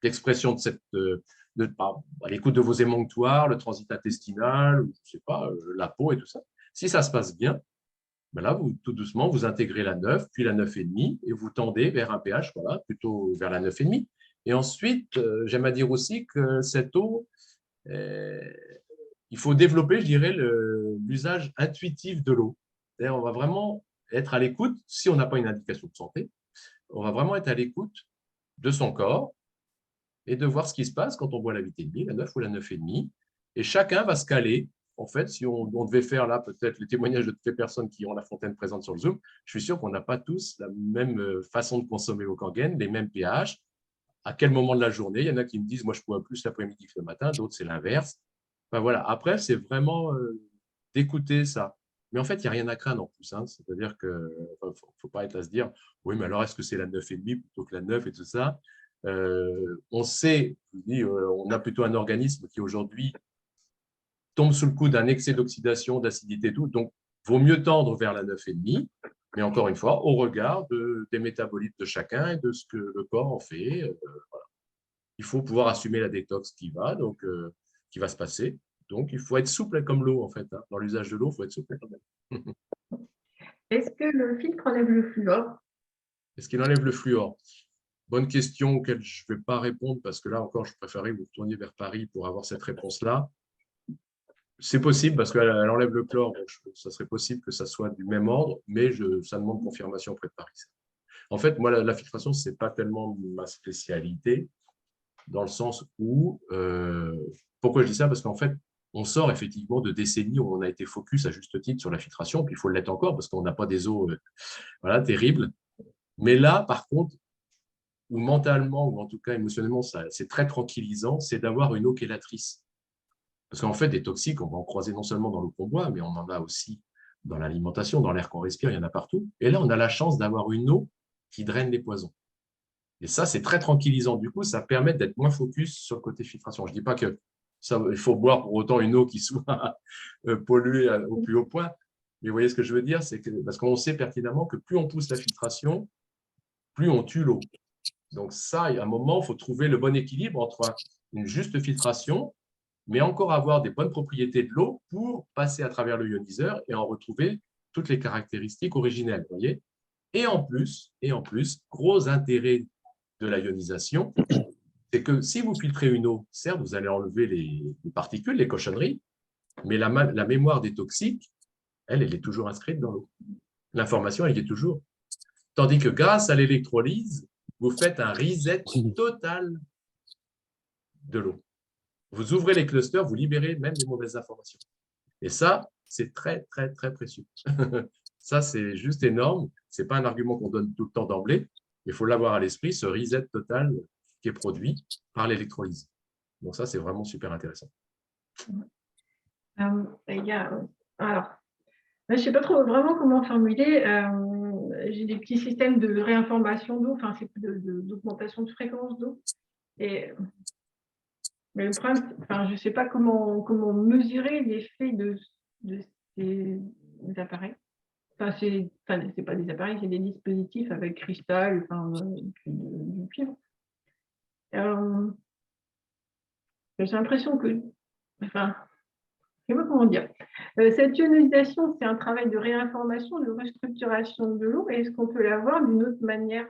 d'expression à l'écoute de vos émonctoires, le transit intestinal, je sais pas, la peau et tout ça. Si ça se passe bien, là, tout doucement, vous intégrez la 9, puis la 9,5 et vous tendez vers un pH, voilà, plutôt vers la 9,5. Et ensuite, j'aime à dire aussi que cette eau, il faut développer, je dirais, l'usage intuitif de l'eau. On va vraiment être à l'écoute, si on n'a pas une indication de santé, on va vraiment être à l'écoute de son corps et de voir ce qui se passe quand on boit la 8,5, la 9 ou la 9,5. Et chacun va se caler. En fait, si on devait faire là peut-être les témoignages de toutes les personnes qui ont la fontaine présente sur le Zoom, je suis sûr qu'on n'a pas tous la même façon de consommer au Kangen, les mêmes pH. À quel moment de la journée? Il y en a qui me disent, moi, je bois plus l'après-midi que le matin, d'autres, c'est l'inverse. Enfin, voilà. Après, c'est vraiment d'écouter ça. Mais en fait, il n'y a rien à craindre en plus. Hein. C'est-à-dire qu'il ne faut pas être à se dire, oui, mais alors est-ce que c'est la 9,5 plutôt que la 9 et tout ça? On sait, je dis, on a plutôt un organisme qui aujourd'hui tombe sous le coup d'un excès d'oxydation, d'acidité et tout. Donc, il vaut mieux tendre vers la 9,5, mais encore une fois, au regard des métabolites de chacun et de ce que le corps en fait. Voilà. Il faut pouvoir assumer la détox qui va se passer. Donc, il faut être souple comme l'eau, en fait. Hein. Dans l'usage de l'eau, il faut être souple quand même. Est-ce que le filtre enlève le fluor? Est-ce qu'il enlève le fluor? Bonne question auquel je ne vais pas répondre parce que là encore, je préférerais que vous retourniez vers Paris pour avoir cette réponse-là. C'est possible parce qu'elle enlève le chlore. Donc ça serait possible que ça soit du même ordre, mais ça demande confirmation auprès de Paris. En fait, moi, la filtration, ce n'est pas tellement ma spécialité dans le sens où… pourquoi je dis ça? Parce qu'en fait, on sort effectivement de décennies où on a été focus à juste titre sur la filtration, puis il faut l'être encore parce qu'on n'a pas des eaux voilà, terribles. Mais là, par contre, ou mentalement, ou en tout cas émotionnellement, c'est très tranquillisant, c'est d'avoir une eau chélatrice. Parce qu'en fait, des toxiques, on va en croiser non seulement dans l'eau qu'on boit, mais on en a aussi dans l'alimentation, dans l'air qu'on respire, il y en a partout. Et là, on a la chance d'avoir une eau qui draine les poisons. Et ça, c'est très tranquillisant. Du coup, ça permet d'être moins focus sur le côté filtration. Je ne dis pas qu'il faut boire pour autant une eau qui soit polluée au plus haut point. Mais vous voyez ce que je veux dire, c'est que parce qu'on sait pertinemment que plus on pousse la filtration, plus on tue l'eau. Donc ça, à un moment, il faut trouver le bon équilibre entre une juste filtration, mais encore avoir des bonnes propriétés de l'eau pour passer à travers le ioniseur et en retrouver toutes les caractéristiques originelles. Voyez, et en plus, gros intérêt de la ionisation, c'est que si vous filtrez une eau, certes, vous allez enlever les particules, les cochonneries, mais la mémoire des toxiques, elle est toujours inscrite dans l'eau. L'information, elle y est toujours. Tandis que grâce à l'électrolyse, vous faites un reset total de l'eau. Vous ouvrez les clusters, vous libérez même les mauvaises informations. Et ça, c'est très, très, très précieux. Ça, c'est juste énorme. Ce n'est pas un argument qu'on donne tout le temps d'emblée. Il faut l'avoir à l'esprit, ce reset total qui est produit par l'électrolyse. Donc ça, c'est vraiment super intéressant. Alors, je ne sais pas trop vraiment comment formuler. J'ai des petits systèmes de réinformation d'eau, enfin, c'est d'augmentation de fréquence d'eau. Mais le problème, enfin, je ne sais pas comment mesurer l'effet de ces appareils. Enfin, c'est pas des appareils, c'est des dispositifs avec cristal, enfin, du cuivre. J'ai l'impression que, enfin, je ne sais pas comment dire. Cette ionisation, c'est un travail de réinformation, de restructuration de l'eau. Est-ce qu'on peut l'avoir d'une autre manière?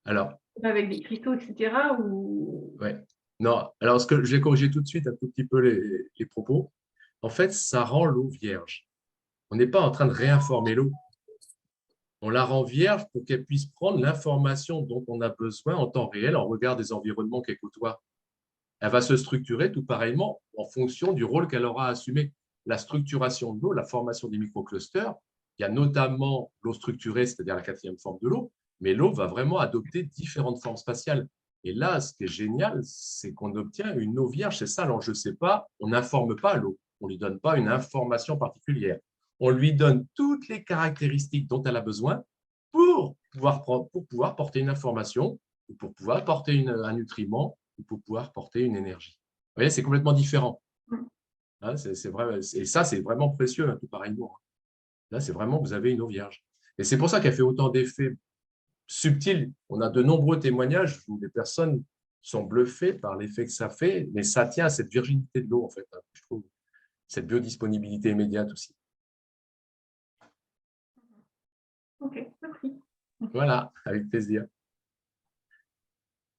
Alors, avec des cristaux, etc. Ou… ouais. Non, alors je vais corriger tout de suite un tout petit peu les propos. En fait, ça rend l'eau vierge. On n'est pas en train de réinformer l'eau. On la rend vierge pour qu'elle puisse prendre l'information dont on a besoin en temps réel en regard des environnements qu'elle côtoie. Elle va se structurer tout pareillement en fonction du rôle qu'elle aura à assumer. La structuration de l'eau, la formation des microclusters, il y a notamment l'eau structurée, c'est-à-dire la 4e forme de l'eau, mais l'eau va vraiment adopter différentes formes spatiales. Et là, ce qui est génial, c'est qu'on obtient une eau vierge. C'est ça l'enjeu. C'est pas, on n'informe pas l'eau. On ne lui donne pas une information particulière. On lui donne toutes les caractéristiques dont elle a besoin pour pouvoir porter une information, ou pour pouvoir porter un nutriment, ou pour pouvoir porter une énergie. Vous voyez, c'est complètement différent. Hein, c'est vrai, et ça, c'est vraiment précieux, hein, tout pareillement. Là, c'est vraiment, vous avez une eau vierge. Et c'est pour ça qu'elle fait autant d'effets subtils. On a de nombreux témoignages où les personnes sont bluffées par l'effet que ça fait, mais ça tient à cette virginité de l'eau, en fait, hein, je trouve. Cette biodisponibilité immédiate aussi. Ok, merci. Voilà, avec plaisir.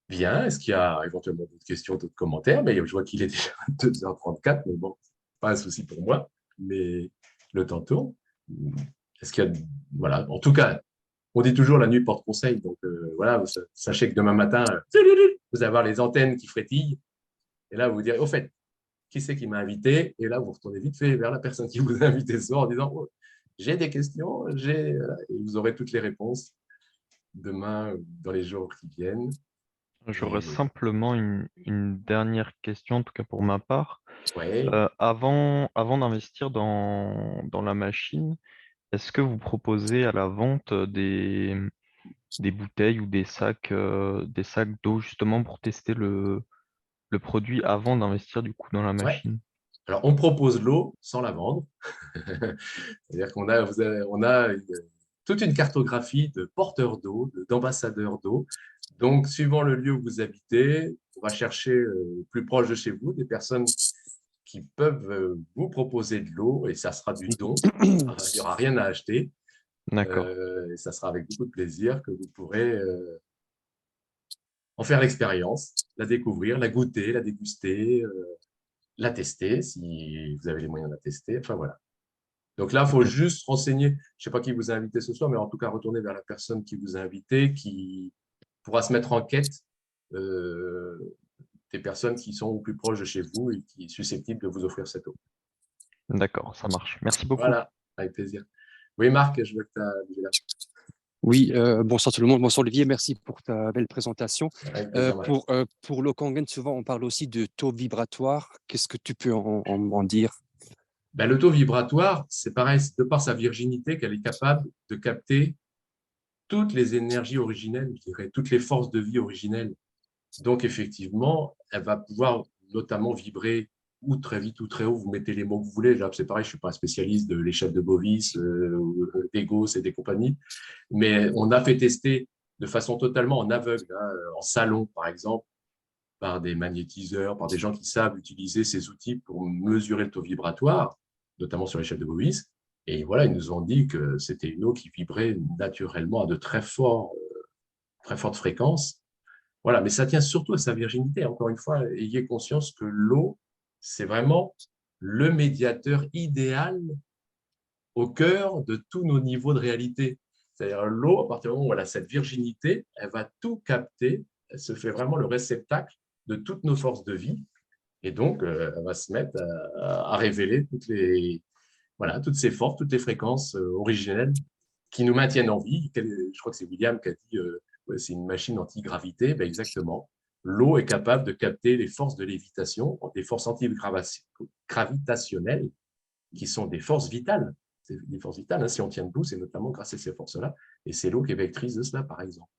Bien, est-ce qu'il y a éventuellement d'autres questions, d'autres commentaires? Mais je vois qu'il est déjà 2h34, mais bon, pas un souci pour moi, mais le temps tourne. Est-ce qu'il y a… Voilà, en tout cas, on dit toujours la nuit porte conseil, donc voilà, sachez que demain matin, vous allez avoir les antennes qui frétillent. Et là, vous vous direz, au fait, qui c'est qui m'a invité? Et là, vous retournez vite fait vers la personne qui vous a invité ce soir en disant, oh, j'ai des questions, et vous aurez toutes les réponses demain, dans les jours qui viennent. J'aurais simplement une dernière question, en tout cas pour ma part. Ouais. Avant d'investir dans la machine, est-ce que vous proposez à la vente des bouteilles ou des sacs d'eau justement pour tester le produit avant d'investir du coup dans la Ouais. machine? Alors, on propose l'eau sans la vendre. C'est-à-dire qu'on a, on a toute une cartographie de porteurs d'eau, d'ambassadeurs d'eau. Donc, suivant le lieu où vous habitez, on va chercher plus proche de chez vous des personnes qui peuvent vous proposer de l'eau et ça sera du don. Il n'y aura rien à acheter. D'accord. Et ça sera avec beaucoup de plaisir que vous pourrez en faire l'expérience, la découvrir, la goûter, la déguster, la tester si vous avez les moyens de la tester. Enfin, voilà. Donc là, il faut juste se renseigner. Je ne sais pas qui vous a invité ce soir, mais en tout cas, retourner vers la personne qui vous a invité, qui pourra se mettre en quête des personnes qui sont au plus proche de chez vous et qui sont susceptibles de vous offrir cette eau. D'accord, ça marche. Merci beaucoup. Voilà, avec plaisir. Oui, Marc, je veux que tu as là. Oui, bonsoir tout le monde. Bonsoir Olivier, merci pour ta belle présentation. Plaisir, pour le Kangen, souvent on parle aussi de taux vibratoire. Qu'est-ce que tu peux en dire? Ben, le taux vibratoire, c'est pareil, c'est de par sa virginité qu'elle est capable de capter toutes les énergies originelles, je dirais, toutes les forces de vie originelles. Donc, effectivement, elle va pouvoir notamment vibrer ou très vite ou très haut. Vous mettez les mots que vous voulez. C'est pareil, je ne suis pas un spécialiste de l'échelle de Bovis, des Gauss et des compagnies, mais on a fait tester de façon totalement en aveugle, hein, en salon, par exemple, par des magnétiseurs, par des gens qui savent utiliser ces outils pour mesurer le taux vibratoire, notamment sur l'échelle de Bovis. Et voilà, ils nous ont dit que c'était une eau qui vibrait naturellement à de très fortes fréquences. Voilà, mais ça tient surtout à sa virginité. Encore une fois, ayez conscience que l'eau, c'est vraiment le médiateur idéal au cœur de tous nos niveaux de réalité. C'est-à-dire l'eau, à partir du moment où elle a cette virginité, elle va tout capter, elle se fait vraiment le réceptacle de toutes nos forces de vie. Et donc, elle va se mettre à révéler toutes ces forces, toutes les fréquences originelles qui nous maintiennent en vie. Je crois que c'est William qui a dit c'est une machine anti-gravité. Ben exactement. L'eau est capable de capter les forces de lévitation, des forces anti-gravitationnelles, qui sont des forces vitales. C'est des forces vitales. Hein. Si on tient debout, c'est notamment grâce à ces forces-là. Et c'est l'eau qui est vectrice de cela, par exemple.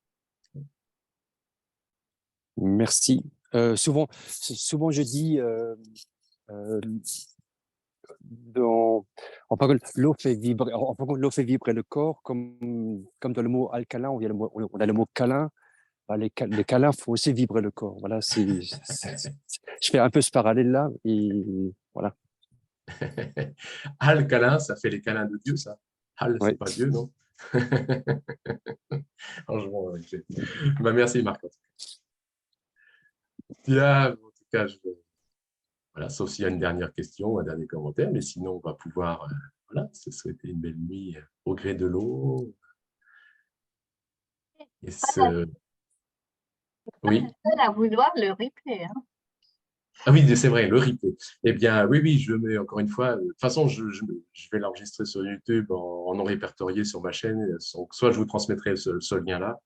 Merci. Souvent, je dis en parole, l'eau fait vibrer le corps, comme dans le mot alcalin, on a le mot câlin. Les câlins font aussi vibrer le corps. Voilà, je fais un peu ce parallèle-là et voilà. Alcalin, ça fait les câlins de Dieu, ça. Al, c'est pas Dieu, non? Franchement, bah, merci Marc. Bien, en tout cas, voilà, sauf s'il y a une dernière question, un dernier commentaire, mais sinon, on va pouvoir se souhaiter une belle nuit au gré de l'eau. Et oui. À vouloir le replay. Hein. Ah oui, c'est vrai, le replay. Eh bien, oui, je mets encore une fois. De toute façon, je vais l'enregistrer sur YouTube en non répertorié sur ma chaîne. Soit je vous transmettrai ce lien-là,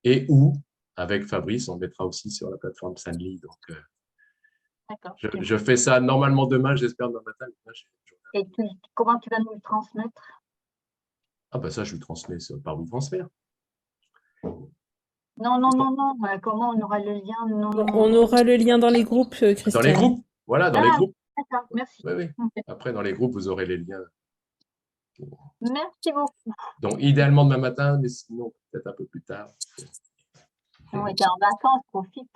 et ou avec Fabrice, on mettra aussi sur la plateforme Sanly. Donc, je fais ça normalement demain, j'espère demain matin. Et comment tu vas nous le transmettre? Ah ben ça, je vous transmets par vous transfert. Non. Comment on aura le lien? On aura le lien dans les groupes, Christiane. Dans les groupes, voilà, dans les groupes. D'accord, merci. Oui. Après, dans les groupes, vous aurez les liens. Merci beaucoup. Donc, idéalement demain matin, mais sinon, peut-être un peu plus tard. On était en vacances, profite.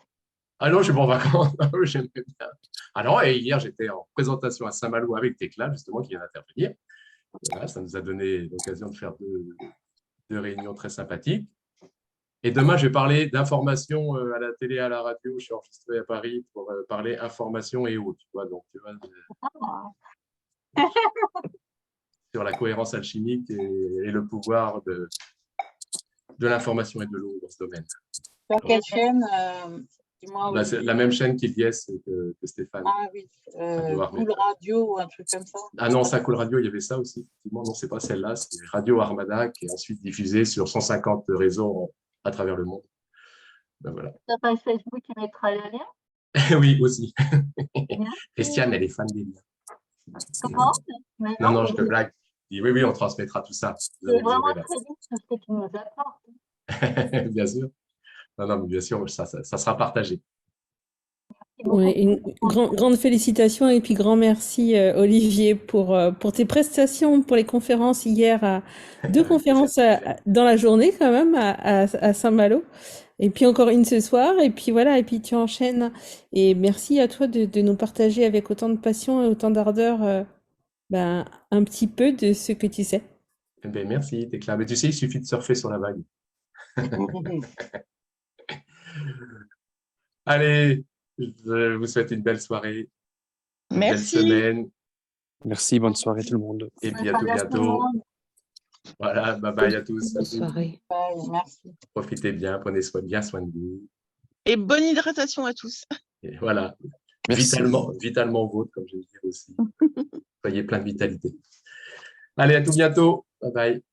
Ah non, je suis pas en vacances. J'aimerais bien. Ah non, et hier, j'étais en présentation à Saint-Malo avec Tecla, justement, qui vient d'intervenir. Voilà, ça nous a donné l'occasion de faire deux réunions très sympathiques. Et demain, je vais parler d'information à la télé, à la radio. Je suis enregistré à Paris pour parler information et autres. Tu vois, donc, sur la cohérence alchimique et le pouvoir de l'information et de l'eau dans ce domaine. Sur quelle chaîne dis-moi, Bah, c'est la même chaîne qu'Iliès et que Stéphane. Ah oui, Cool Radio ou un truc comme ça. Ah non, ça, Cool Radio, il y avait ça aussi. Effectivement, non, c'est pas celle-là, c'est Radio Armada qui est ensuite diffusée sur 150 réseaux à travers le monde. Ben voilà. Ta page Facebook, tu mettras le lien? Oui, aussi. Christiane, elle est fan des liens. Comment? Non, je te blague. Oui, on transmettra tout ça. C'est vraiment très bien ce que tu nous apportes. Bien sûr. Non, mais bien sûr, ça sera partagé. Ouais, une grande félicitations et puis grand merci Olivier pour tes prestations, pour les conférences hier, 2 conférences dans la journée quand même à Saint-Malo et puis encore une ce soir et puis voilà et puis tu enchaînes et merci à toi de nous partager avec autant de passion et autant d'ardeur un petit peu de ce que tu sais. Ben, merci, Tecla. Mais tu sais, il suffit de surfer sur la vague. Allez, je vous souhaite une belle soirée, une belle semaine. Merci, bonne soirée tout le monde. Et puis à tout bientôt. Voilà, bye bye à tous. Bonne soirée. Bye, merci. Profitez bien, prenez bien soin de vous. Et bonne hydratation à tous. Et voilà, Merci. vitalement vôtre, comme je le dis aussi. Soyez plein de vitalité. Allez, à tout bientôt. Bye bye.